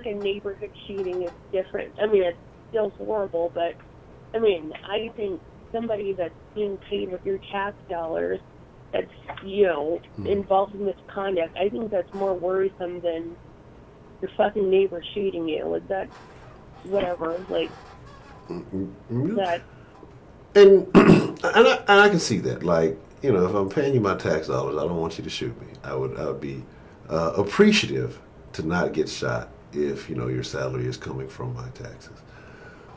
a neighborhood shooting is different. I mean, it's still horrible, but, I mean, I think somebody that's being paid with your tax dollars that's, involved in this conduct, I think that's more worrisome than your fucking neighbor shooting you. Is that, whatever, like, that. And I can see that, like, if I'm paying you my tax dollars, I don't want you to shoot me. I would be appreciative to not get shot if, your salary is coming from my taxes.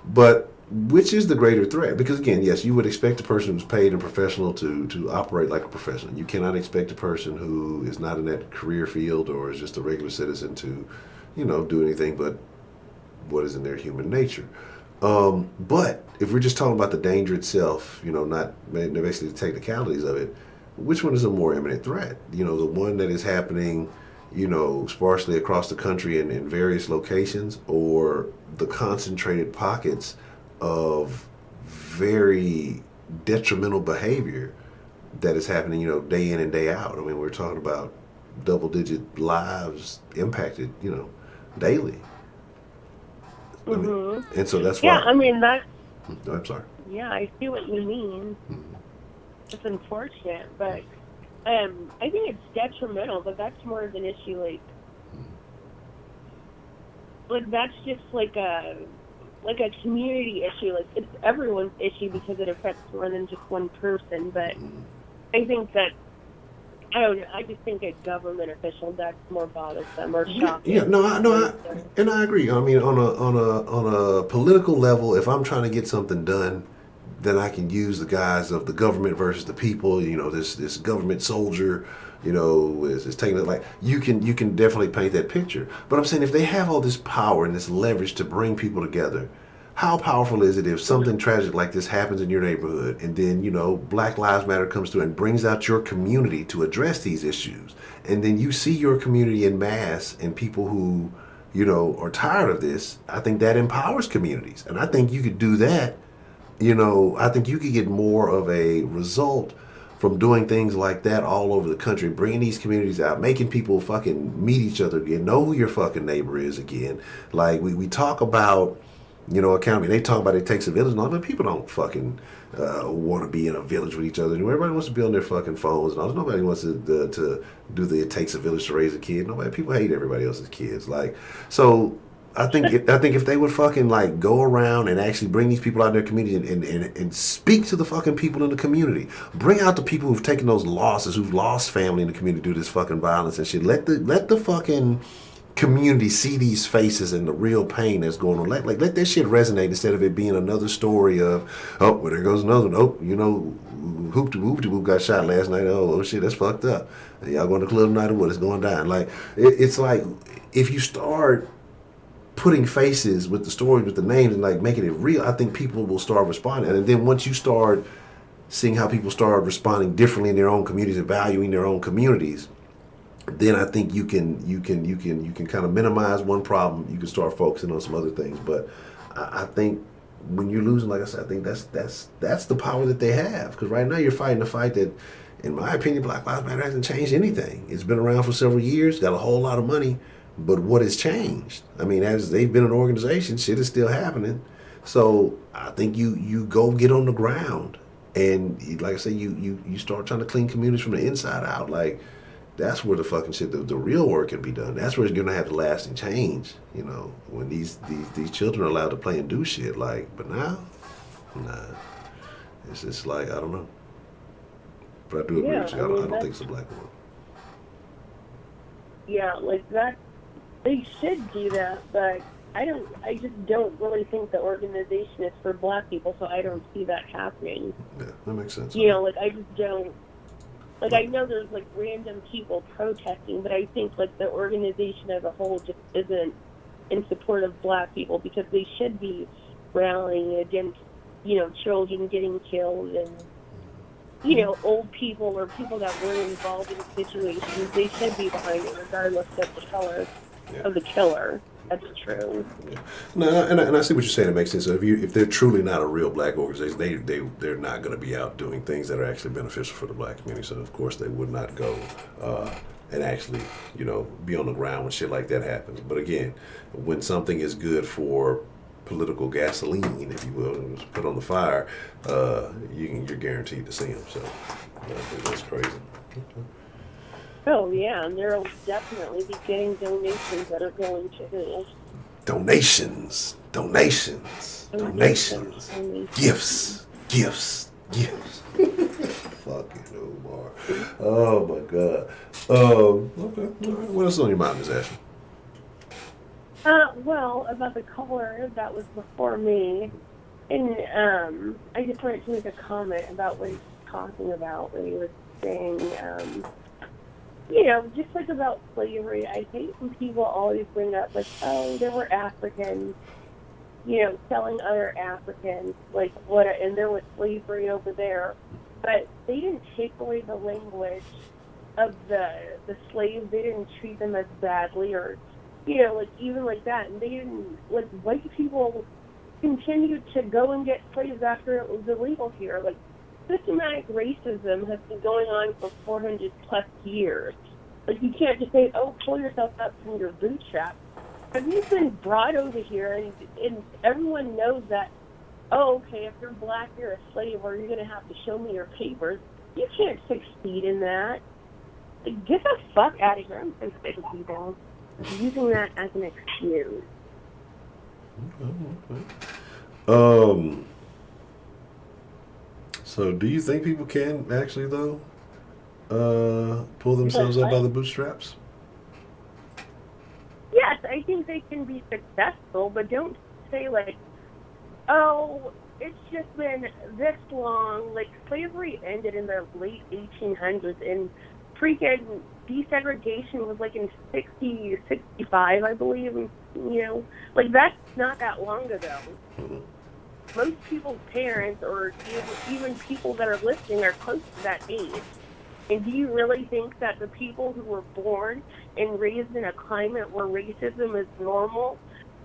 But which is the greater threat? Because again, yes, you would expect a person who's paid and professional to operate like a professional. You cannot expect a person who is not in that career field or is just a regular citizen to, do anything but what is in their human nature. But if we're just talking about the danger itself, not basically the technicalities of it, which one is a more imminent threat? The one that is happening, sparsely across the country and in various locations, or the concentrated pockets of very detrimental behavior that is happening, day in and day out. I mean, we're talking about double-digit lives impacted, daily. Mm-hmm. And so that's why. Yeah, I mean, that. No, I'm sorry. Yeah, I see what you mean. Mm-hmm. It's unfortunate, but I think it's detrimental, but that's more of an issue, like that's just like a community issue. Like, it's everyone's issue because it affects more than just one person, but I think that, I don't know, I just think a government official, that's more bothersome or shocking. Yeah, and I agree. I mean, on a political level, if I'm trying to get something done, then I can use the guise of the government versus the people. You know, this government soldier, you know, is taking it. Like you can definitely paint that picture. But I'm saying if they have all this power and this leverage to bring people together, how powerful is it if something tragic like this happens in your neighborhood and then, you know, Black Lives Matter comes through and brings out your community to address these issues, and then you see your community in mass and people who, you know, are tired of this. I think that empowers communities, and I think you could do that. You know, I think you could get more of a result from doing things like that all over the country, bringing these communities out, making people fucking meet each other again, know who your fucking neighbor is again. Like we talk about, you know, accountability. They talk about it takes a village and all, but people don't fucking want to be in a village with each other anymore. Everybody wants to be on their fucking phones and all. Nobody wants to do the it takes a village to raise a kid. Nobody. People hate everybody else's kids. Like, so I think if they would fucking like go around and actually bring these people out in their community and speak to the fucking people in the community, bring out the people who've taken those losses, who've lost family in the community due to this fucking violence and shit. Let the fucking community see these faces and the real pain that's going on. Let that shit resonate instead of it being another story of, oh, well, there goes another one. Oh, you know, Hoop got shot last night. Oh shit, that's fucked up. Y'all going to the club tonight or what? It's going down. Like it's like if you start putting faces with the stories, with the names, and like making it real, I think people will start responding. And then once you start seeing how people start responding differently in their own communities and valuing their own communities, then I think you can kind of minimize one problem. You can start focusing on some other things. But I think when you're losing, like I said, I think that's the power that they have. Because right now you're fighting a fight that, in my opinion, Black Lives Matter hasn't changed anything. It's been around for several years, got a whole lot of money. But what has changed? I mean, as they've been an organization, shit is still happening. So I think you go get on the ground, and like I say, you start trying to clean communities from the inside out. Like that's where the fucking shit, the real work can be done. That's where it's gonna have the lasting change. You know, when these children are allowed to play and do shit. Like, but now, nah, it's just like I don't know. But I do agree with you. I don't think it's a black woman. Yeah, like that. They should do that, but I just don't really think the organization is for black people, so I don't see that happening. Yeah, that makes sense. You know, like I just don't, like I know there's like random people protesting, but I think like the organization as a whole just isn't in support of black people because they should be rallying against, you know, children getting killed and, you know, old people or people that were involved in situations. They should be behind it regardless of the color. Yeah. Of the killer. That's true. Yeah. No, and I see what you're saying. It makes sense. So if they're truly not a real black organization, they're not going to be out doing things that are actually beneficial for the black community. So of course they would not go and actually, you know, be on the ground when shit like that happens. But again, when something is good for political gasoline, if you will, and it's put on the fire, you're guaranteed to see them. So I think that's crazy. Okay. Oh, yeah, and there will definitely be getting donations that are going to who? Donations. Gifts. Fucking Omar. Oh, my God. Okay. All right. What else on your mind, Ms. Ashley? Well, about the caller that was before me, and I just wanted to make a comment about what he was talking about when he was saying, you know, just like about slavery, I hate when people always bring up, like, oh, there were Africans, you know, selling other Africans, like, what, and there was slavery over there. But they didn't take away the language of the slaves. They didn't treat them as badly or, you know, like, even like that. And they didn't, like, white people continued to go and get slaves after it was illegal here. Like, systematic racism has been going on for 400 plus years. Like, you can't just say, oh, pull yourself up from your bootstraps. But you've been brought over here, and everyone knows that, oh, okay, if you're black, you're a slave, or you're going to have to show me your papers. You can't succeed in that. Like, get the fuck out of here. I'm so sick of people using that as an excuse. Okay. So do you think people can actually, though, pull themselves up by the bootstraps? Yes, I think they can be successful, but don't say like, oh, it's just been this long. Like, slavery ended in the late 1800s, and freaking desegregation was like in 65, I believe. And, like, that's not that long ago. Most people's parents, or even people that are listening, are close to that age. And do you really think that the people who were born and raised in a climate where racism is normal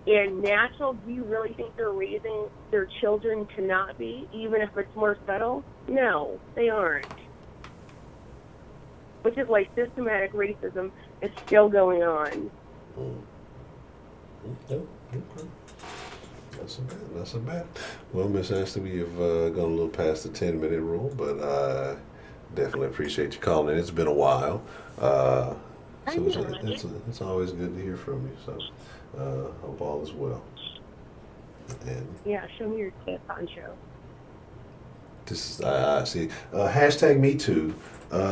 and natural, do you really think they're raising their children to not be, even if it's more subtle? No, they aren't. Which is why systematic racism is still going on. Okay. Not so bad. Well, Miss Ashley, we have gone a little past the 10-minute rule, but I definitely appreciate you calling in. It's been a while. So it's always good to hear from you. So hope all is well. And yeah, show me your tip, Honcho. This is see. Hashtag Me Too.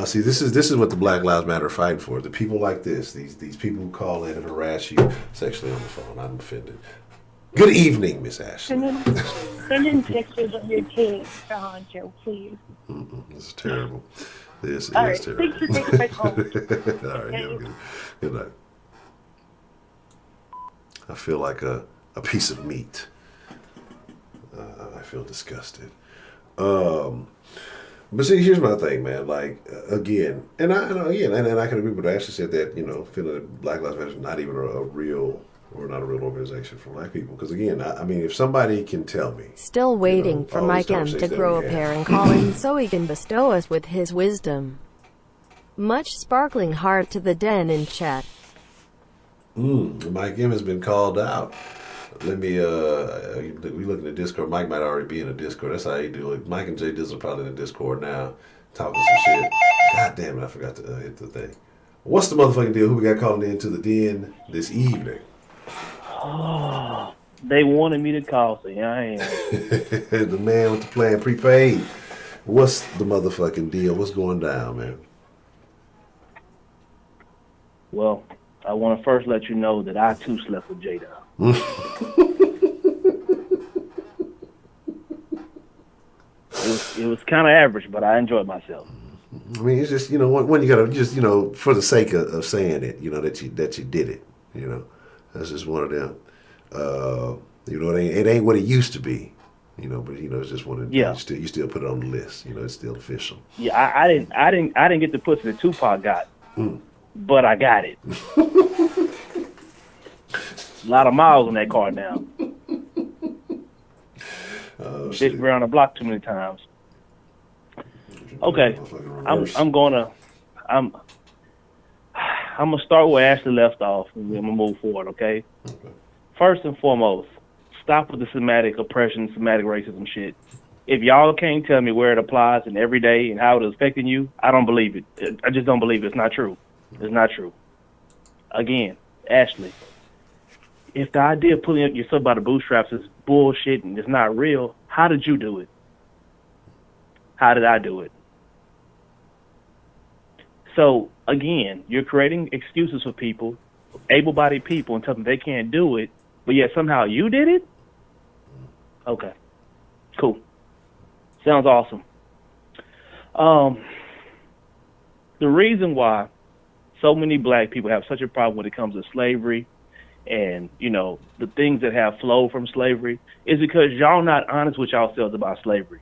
See, this is what the Black Lives Matter are fighting for. The people like this, these people who call in and harass you sexually on the phone. I'm offended. Good evening, Miss Ashley. Send in pictures of your kids to Honcho, please. This is terrible. This All is right, terrible. thanks for taking my call. All right, Okay. good night. I feel like a piece of meat. I feel disgusted. But see, here's my thing, man. Like, again, and I can agree with what Ashley said, that, feeling that Black Lives Matter is not even a real, or not a real organization for black people. Because again, I mean, if somebody can tell me. Still waiting for Mike M to grow a pair and call in so he can bestow us with his wisdom. Much sparkling heart to the den in chat. Mike M has been called out. Let me, we look in the Discord. Mike might already be in the Discord. That's how you do it. Mike and Jay Dizzle are probably in the Discord now, talking some shit. God damn it, I forgot to hit the thing. What's the motherfucking deal? Who we got calling into the den this evening? Oh, they wanted me to call, so here I am. The man with the plan prepaid. What's the motherfucking deal? What's going down, man? Well, I want to first let you know that I too slept with Jada. It was kind of average, but I enjoyed myself. I mean, it's just, when you gotta just, for the sake of saying it, that you did it, that's just one of them. It ain't what it used to be, but it's just one of them. Yeah. You still put it on the list, it's still official. Yeah, I didn't get the pussy that Tupac got, but I got it. A lot of miles on that car now. Been around the block too many times. Okay, I'm gonna start where Ashley left off, and then I'm gonna move forward. Okay. First and foremost, stop with the systematic oppression, systematic racism shit. If y'all can't tell me where it applies and every day and how it is affecting you, I don't believe it. I just don't believe it. It's not true. It's not true. Again, Ashley, if the idea of pulling up yourself by the bootstraps is bullshit and it's not real, how did you do it? How did I do it? So, again, you're creating excuses for people, able-bodied people, and telling them they can't do it, but yet somehow you did it? Okay. Cool. Sounds awesome. The reason why so many black people have such a problem when it comes to slavery and, the things that have flowed from slavery is because y'all not honest with yourselves about slavery.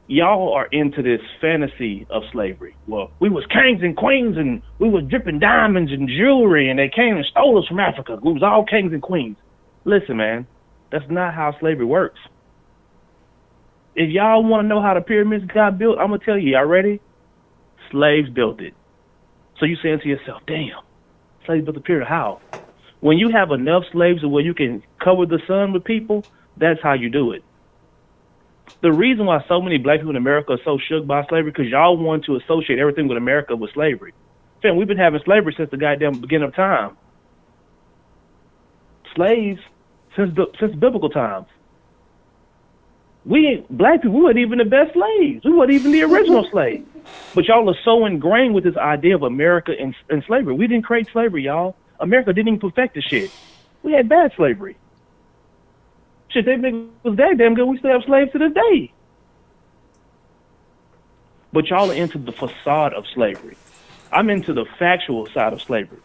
Y'all are into this fantasy of slavery. Well, we was kings and queens and we was dripping diamonds and jewelry and they came and stole us from Africa. We was all kings and queens. Listen, man, that's not how slavery works. If y'all want to know how the pyramids got built, I'm going to tell you. Y'all ready? Slaves built it. So you saying to yourself, damn, slaves built the pyramid. How? When you have enough slaves where you can cover the sun with people, that's how you do it. The reason why so many black people in America are so shook by slavery because y'all want to associate everything with America with slavery. Fam, we've been having slavery since the goddamn beginning of time. Slaves since biblical times. Black people, we weren't even the best slaves. We weren't even the original slaves. But y'all are so ingrained with this idea of America and slavery. We didn't create slavery, y'all. America didn't even perfect the shit. We had bad slavery. Shit, they think it was that damn good. We still have slaves to this day. But y'all are into the facade of slavery. I'm into the factual side of slavery.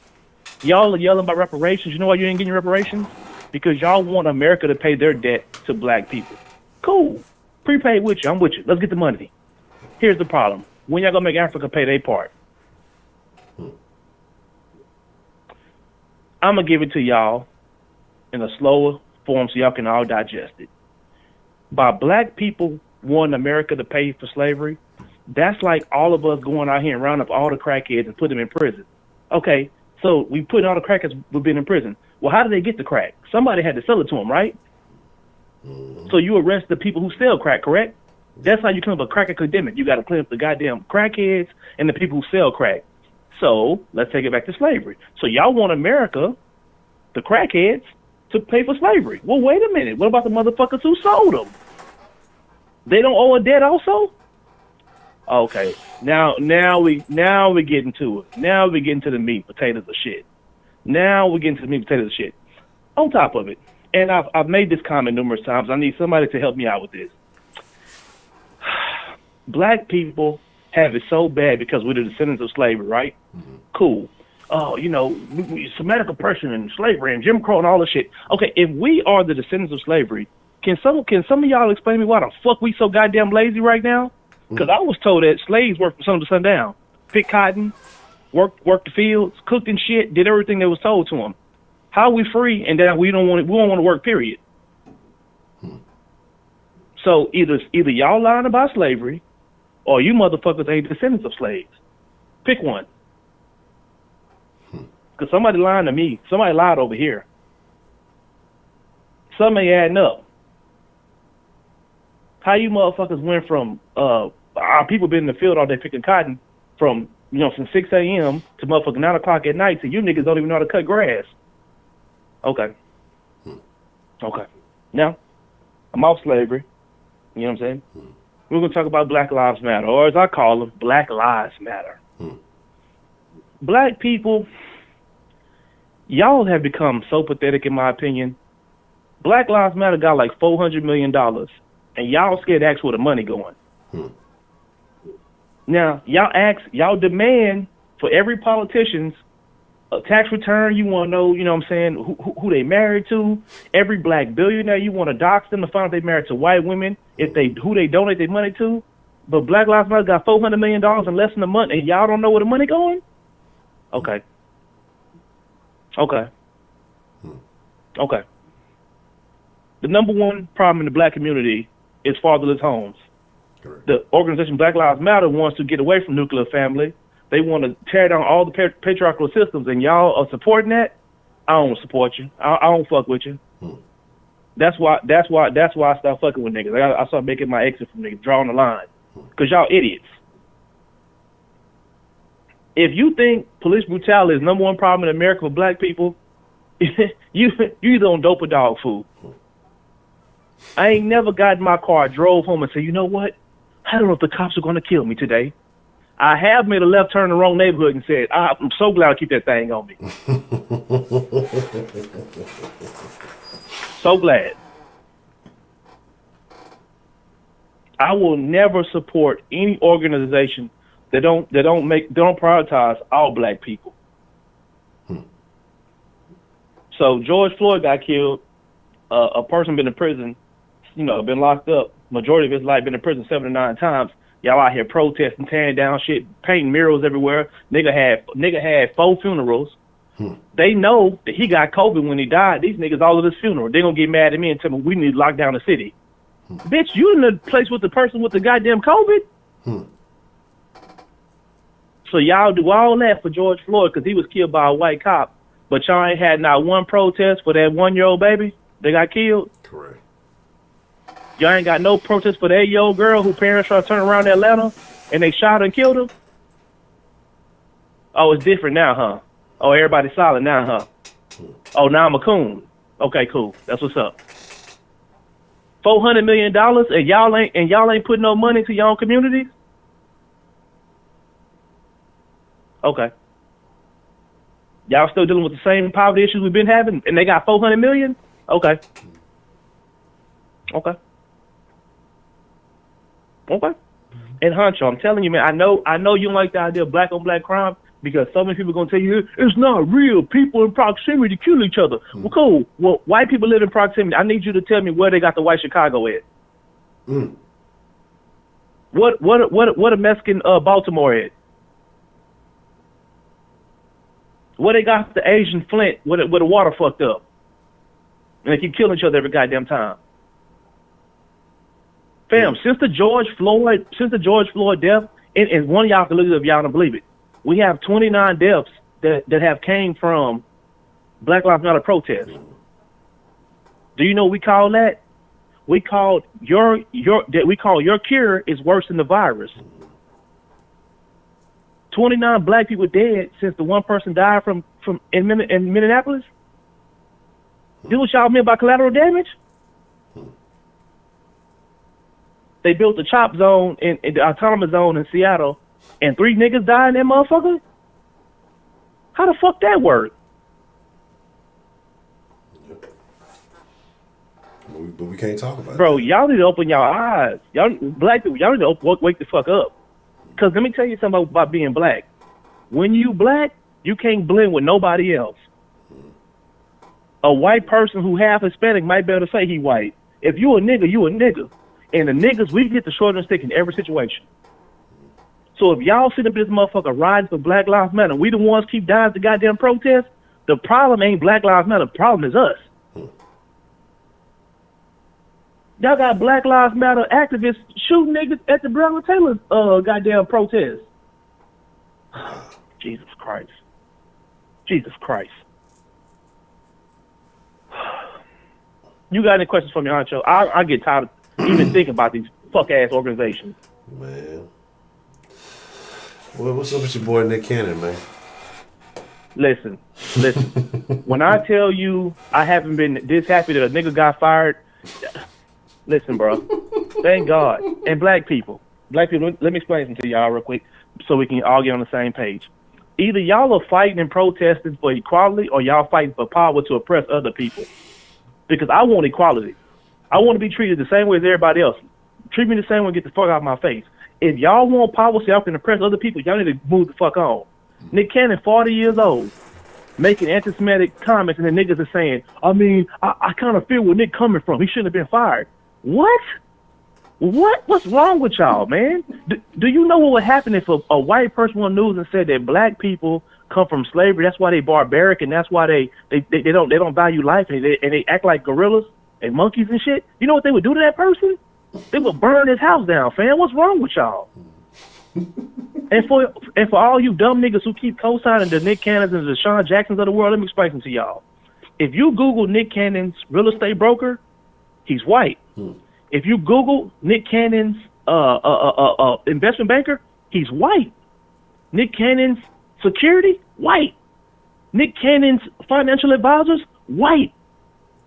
Y'all are yelling about reparations. You know why you ain't getting reparations? Because y'all want America to pay their debt to black people. Cool. Prepaid with you. I'm with you. Let's get the money. Here's the problem. When y'all gonna make Africa pay their part? I'm gonna give it to y'all in a slower form so y'all can all digest it. By black people wanting America to pay for slavery, that's like all of us going out here and round up all the crackheads and put them in prison. Okay, so we put all the crackheads who've been in prison. Well, how did they get the crack? Somebody had to sell it to them, right? So you arrest the people who sell crack, correct? That's how you clean up a crack epidemic. You got to clean up the goddamn crackheads and the people who sell crack. So let's take it back to slavery. So y'all want America, the crackheads, to pay for slavery. Well, wait a minute. What about the motherfuckers who sold them? They don't owe a debt also? Okay. Now we getting to it. Now we getting to the meat potatoes of shit. On top of it, and I've made this comment numerous times. I need somebody to help me out with this. Black people have it so bad because we're the descendants of slavery, right? Mm-hmm. Cool. Oh, Semitic oppression and slavery and Jim Crow and all this shit. Okay, if we are the descendants of slavery, can some of y'all explain to me why the fuck we so goddamn lazy right now? Because I was told that slaves worked from sun to sundown, picked cotton, worked the fields, cooked and shit, did everything that was told to them. How are we free and then we don't want to work? Period. So either y'all lying about slavery, or you motherfuckers ain't descendants of slaves. Pick one. Because somebody lying to me. Somebody lied over here. Some ain't adding up. How you motherfuckers went from our people been in the field all day picking cotton from 6 a.m. to motherfucking 9 o'clock at night, so you niggas don't even know how to cut grass. Okay. Now, I'm off slavery. You know what I'm saying? We're going to talk about Black Lives Matter, or as I call them, Black Lives Matter. Black people, y'all have become so pathetic in my opinion. Black Lives Matter got like $400 million, and y'all scared to ask where the money going. Now, y'all demand for every politician's a tax return. You want to know, what I'm saying, who they married to. Every black billionaire, you want to dox them to find out they married to white women, who they donate their money to. But Black Lives Matter got $400 million in less than a month, and y'all don't know where the money going? Okay. The number one problem in the black community is fatherless homes. Correct. The organization Black Lives Matter wants to get away from nuclear family. They want to tear down all the patriarchal systems, and y'all are supporting that. I don't support you. I don't fuck with you. That's why I stopped fucking with niggas. I started making my exit from niggas, drawing the line, because y'all idiots. If you think police brutality is number one problem in America for black people, you either on dope or dog food. I ain't never got in my car, drove home, and said, you know what? I don't know if the cops are going to kill me today. I have made a left turn in the wrong neighborhood and said, I'm so glad I keep that thing on me. So glad. I will never support any organization that don't prioritize all black people. So George Floyd got killed. A person been in prison, been locked up. Majority of his life been in prison 7 to 9 times. Y'all out here protesting, tearing down shit, painting murals everywhere. Nigga had 4 funerals. They know that he got COVID when he died. These niggas all at his funeral. They gonna get mad at me and tell me we need to lock down the city. Bitch, you in the place with the person with the goddamn COVID? So y'all do all that for George Floyd because he was killed by a white cop, but y'all ain't had not one protest for that 1-year-old baby that got killed? Correct. Y'all ain't got no protest for the 8-year-old girl who parents tried to turn around in Atlanta and they shot her and killed her? Oh, it's different now, huh? Oh, everybody's silent now, huh? Oh, now I'm a coon. Okay, cool. That's what's up. $400 million and y'all ain't putting no money to your own communities? Okay. Y'all still dealing with the same poverty issues we've been having, and they got 400 million? Okay. Okay. Okay. And Honcho, I'm telling you, man, I know you don't like the idea of black on black crime because so many people are gonna tell you it's not real. People in proximity kill each other. Well, cool. Well, white people live in proximity. I need you to tell me where they got the white Chicago at. What a Mexican Baltimore at? Where they got the Asian Flint where the water fucked up, and they keep killing each other every goddamn time. Fam, since the George Floyd death, and one of y'all can look it up if y'all don't believe it, we have 29 deaths that have came from Black Lives Matter protests. Do you know what we call that? We call your cure is worse than the virus. 29 black people dead since the one person died from in Minneapolis. Do what y'all mean by collateral damage? They built the chop zone in the autonomous zone in Seattle, and 3 niggas died in that motherfucker? How the fuck that work? But we can't talk about it. Bro, y'all need to open y'all eyes. Y'all black people, y'all need to wake the fuck up. Because let me tell you something about being black. When you black, you can't blend with nobody else. A white person who half Hispanic might be able to say he white. If you a nigga, you a nigga. And the niggas, we get the short and stick in every situation. So if y'all sit up this motherfucker riding for Black Lives Matter, we the ones keep dying at the goddamn protest, the problem ain't Black Lives Matter, the problem is us. Y'all got Black Lives Matter activists shooting niggas at the Breonna Taylor goddamn protest. Jesus Christ. Jesus Christ. You got any questions for me, Honcho? I get tired of even thinking about these fuck-ass organizations. Man. Well, what's up with your boy Nick Cannon, man? Listen. When I tell you I haven't been this happy that a nigga got fired, listen, bro. Thank God. And black people, let me explain something to y'all real quick so we can all get on the same page. Either y'all are fighting and protesting for equality or y'all fighting for power to oppress other people. Because I want equality. I want to be treated the same way as everybody else. Treat me the same way and get the fuck out of my face. If y'all want power so y'all can oppress other people, y'all need to move the fuck on. Nick Cannon, 40 years old, making anti-Semitic comments, and the niggas are saying, I kind of feel where Nick coming from. He shouldn't have been fired. What? What's wrong with y'all, man? Do you know what would happen if a white person on the news and said that black people come from slavery, that's why they barbaric, and that's why they don't value life, and they act like gorillas and monkeys and shit? You know what they would do to that person? They would burn his house down, fam. What's wrong with y'all? And for all you dumb niggas who keep co-signing the Nick Cannons and the Sean Jacksons of the world, let me explain something to y'all. If you Google Nick Cannon's real estate broker, he's white. If you Google Nick Cannon's investment banker, he's white. Nick Cannon's security, white. Nick Cannon's financial advisors, white.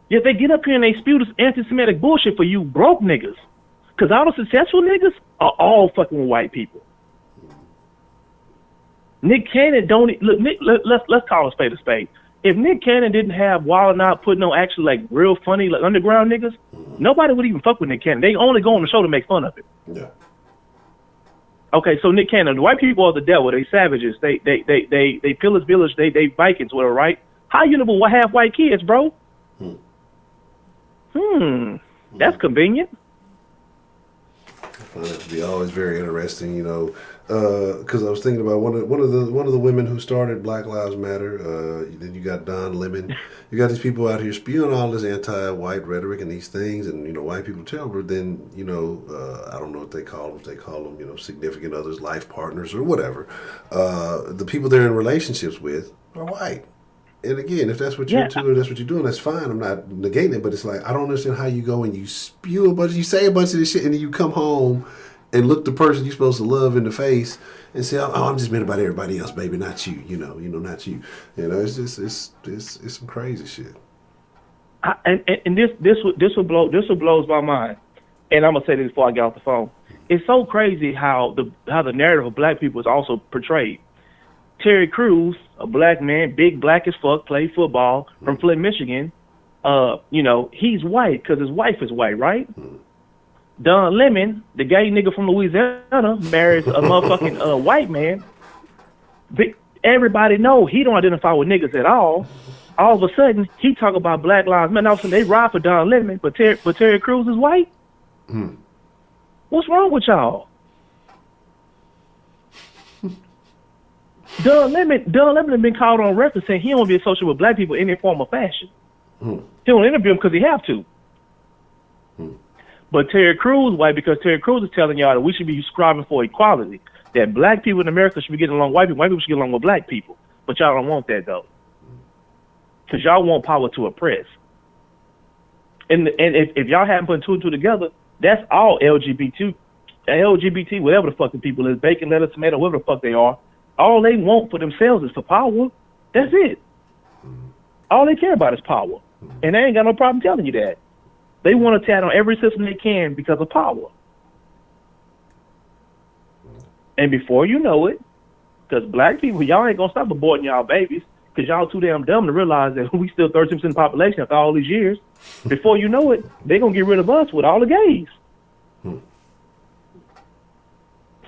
Yet they get up here and they spew this anti-Semitic bullshit for you broke niggas. Because all the successful niggas are all fucking with white people. Nick Cannon let's call a spade a spade. If Nick Cannon didn't have Wild 'N Out putting on actually like real funny like underground niggas, nobody would even fuck with Nick Cannon. They only go on the show to make fun of it. Yeah. Okay, so Nick Cannon, the white people are the devil. They savages. They pillage village. They Vikings, whatever, right? How you know half white kids, bro? That's convenient. I find it to be always very interesting, you know, because I was thinking about one of the women who started Black Lives Matter. Then you got Don Lemon. You got these people out here spewing all this anti-white rhetoric and these things, and you know, white people tell her. Then you know, I don't know what they call them. If they call them, you know, significant others, life partners, or whatever. The people they're in relationships with are white. And again, if that's what you're into and that's what you're doing, that's fine. I'm not negating it, but it's like I don't understand how you go and you spew you say a bunch of this shit, and then you come home and look the person you're supposed to love in the face and say, "Oh, I'm just mad about everybody else, baby, not you." You know, not you. You know, it's just it's some crazy shit. And this will blows my mind. And I'm gonna say this before I get off the phone. It's so crazy how the narrative of black people is also portrayed. Terry Crews, a black man, big black as fuck, played football from Flint, Michigan. He's white because his wife is white, right? Don Lemon, the gay nigga from Louisiana, marries a motherfucking white man. Everybody know he don't identify with niggas at all. All of a sudden, he talk about Black Lives Matter. All of a sudden, they ride for Don Lemon, but Terry Crews is white? What's wrong with y'all? Don Lemon has been called on record saying he don't be associated with black people in any form or fashion. He don't interview them because he have to. But Terry Crews white because Terry Crews is telling y'all that we should be striving for equality. That black people in America should be getting along with white people should get along with black people. But y'all don't want that though. Because y'all want power to oppress. And if y'all haven't put two and two together, that's all LGBT, whatever the fuck the people is, bacon, lettuce, tomato, whatever the fuck they are. All they want for themselves is for power. That's it. All they care about is power. And they ain't got no problem telling you that. They want to tat on every system they can because of power. And before you know it, because black people, y'all ain't going to stop aborting y'all babies because y'all too damn dumb to realize that we still 13% of the population after all these years. Before you know it, they're going to get rid of us with all the gays.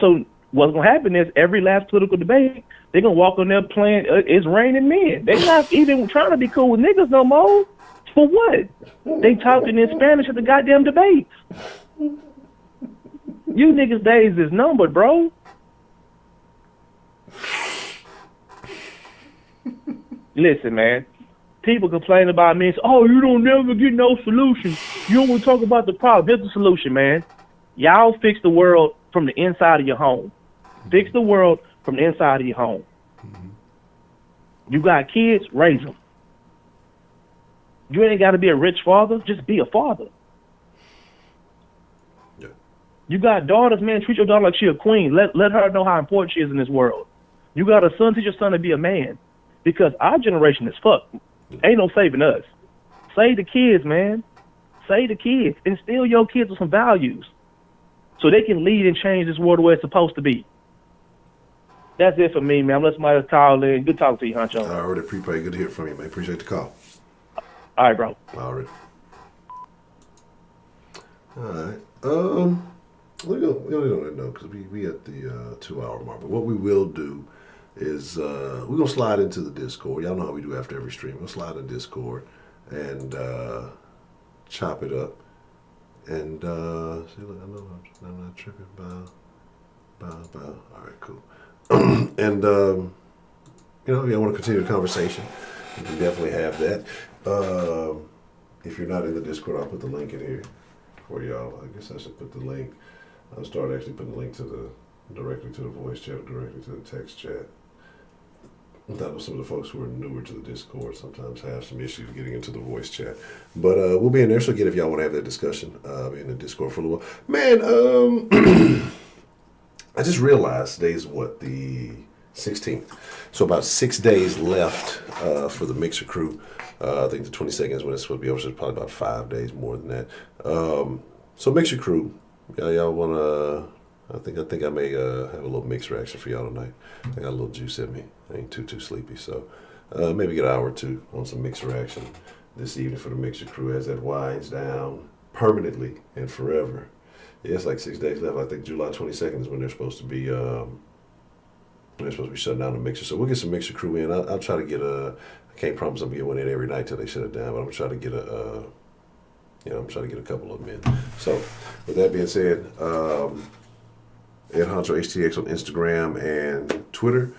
So what's going to happen is every last political debate, they're going to walk on there playing It's Raining Men. They're not even trying to be cool with niggas no more. For what? They talking in Spanish at the goddamn debates. You niggas' days is numbered, bro. Listen, man. People complain about me and say, oh, you don't never get no solution. You don't want to talk about the problem. Here's the solution, man. Y'all fix the world from the inside of your home. Fix the world from the inside of your home. You got kids, raise them. You ain't got to be a rich father, just be a father. Yeah. You got daughters, man, treat your daughter like she a queen. Let her know how important she is in this world. You got a son, teach your son to be a man. Because our generation is fucked. Ain't no saving us. Save the kids, man. Save the kids. Instill your kids with some values so they can lead and change this world the way it's supposed to be. That's it for me, man. Let's somebody call in. Good talking to you, Honcho. I already prepaid. Good to hear from you, man. Appreciate the call. All right, bro. All right. We don't know because we at the 2 hour mark. But what we will do is we're gonna slide into the Discord. Y'all know how we do after every stream. We'll slide in Discord and chop it up. And see, look, I know I'm not tripping. Bow. All right, cool. And if y'all want to continue the conversation, you can definitely have that. If you're not in the Discord, I'll put the link in here for y'all. I guess I should put the link. I'll start actually putting the link directly to the voice chat, directly to the text chat. I know some of the folks who are newer to the Discord sometimes have some issues getting into the voice chat. But we'll be in there, so again, if y'all want to have that discussion in the Discord for a little while. Man, I just realized today's the 16th. So about 6 days left for the Mixer Crew. I think the 22nd is when it's supposed to be over, so it's probably about 5 days more than that. So Mixer Crew, y'all want to... I think I may have a little mixed reaction for y'all tonight. I got a little juice in me. I ain't too sleepy, so maybe get an hour or two on some mixed reaction this evening for the Mixer Crew as that winds down permanently and forever. Yeah, it's like 6 days left. I think July 22nd is when they're supposed to be shutting down the Mixer. So we'll get some Mixer Crew in. I'll try to get I can't promise I'm gonna get one in every night till they shut it down, but I'm gonna try to get I'm trying to get a couple of them in. So with that being said, Ed Honcho HTX on Instagram and Twitter.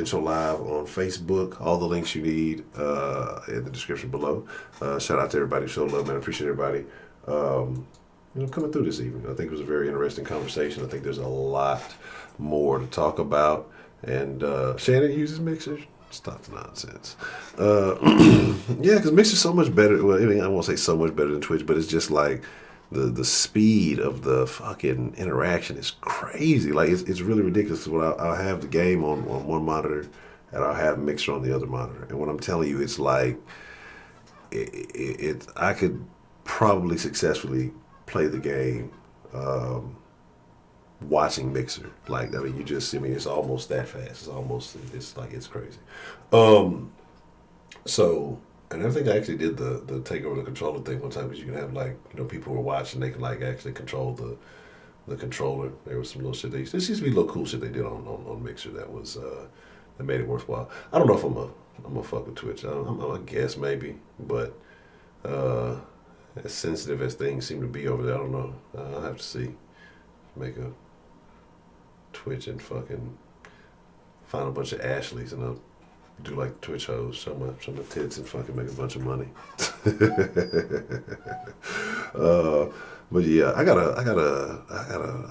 Show Live on Facebook. All the links you need in the description below. Shout out to everybody who showed love, man. I appreciate everybody coming through this evening. I think it was a very interesting conversation. I think there's a lot more to talk about. And Shannon uses Mixer. Stop the nonsense. Yeah, because Mixer's so much better. Well, I won't say so much better than Twitch, but it's just like the speed of the fucking interaction is crazy. Like it's really ridiculous. When I'll have the game on one monitor and I'll have Mixer on the other monitor, and when I'm telling you, it's like I could probably successfully play the game watching Mixer. Like, I mean, it's almost that fast. It's crazy. So, and I think I actually did the take over the controller thing one time, because you can have, like, people who are watching, they can, like, actually control the controller. There was some little shit. There used to be little cool shit they did on Mixer that was that made it worthwhile. I don't know if I'm a fuck with Twitch. I guess maybe, but as sensitive as things seem to be over there, I don't know. I'll have to see. Make a Twitch and fucking find a bunch of Ashleys and I'll do like Twitch hoes, show my tits and fucking make a bunch of money. But yeah, I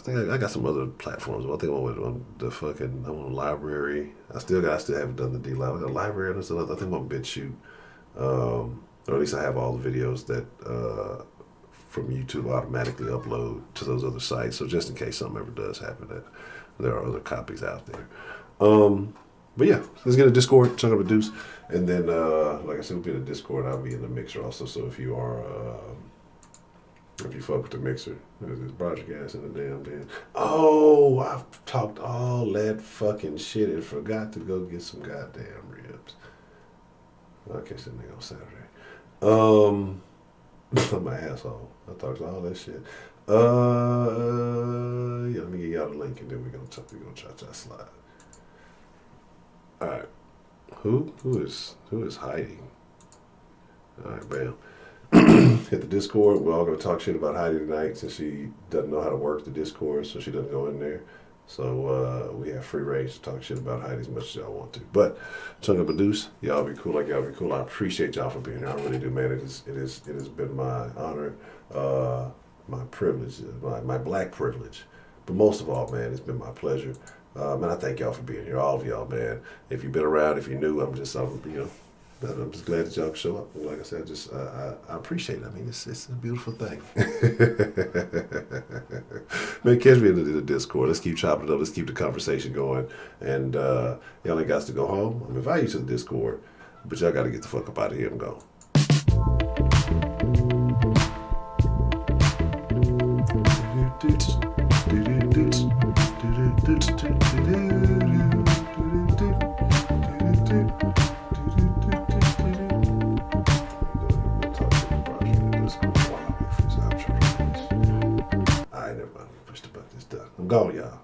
think I got some other platforms. I think I'm on a library. I still haven't done the D-Live. I got a library and stuff. I think I'm on BitChute. Or at least I have all the videos that from YouTube automatically upload to those other sites. So just in case something ever does happen, that there are other copies out there. But yeah, let's get a Discord, Chunk Up a Deuce. And then, like I said, we'll be in the Discord. I'll be in the Mixer also. So if you are, if you fuck with the Mixer, there's project ass in the damn. Oh, I've talked all that fucking shit and forgot to go get some goddamn ribs. I'll catch that nigga on Saturday. I'm my asshole. I talked all that shit. Yeah, let me get y'all the link and then we're gonna cha-cha slide. All right, who is hiding? All right, bam. Hit the Discord. We're all gonna talk shit about Heidi tonight since she doesn't know how to work the Discord, so she doesn't go in there. So we have free range to talk shit about Heidi as much as y'all want to. But Chunk Up a Deuce, y'all be cool like y'all be cool. I appreciate y'all for being here. I really do, man. It has been my honor, my privilege, my black privilege. But most of all, man, it's been my pleasure. Man, I thank y'all for being here, all of y'all, man. If you've been around, if you're new, I'm just glad that y'all can show up. Like I said, I appreciate it. I mean, it's a beautiful thing. Man, catch me in the Discord. Let's keep chopping it up. Let's keep the conversation going. And y'all ain't got to go home. I'm inviting you to the Discord, but y'all got to get the fuck up out of here and go. I never mind. Push the button. It's done. I'm gone, y'all.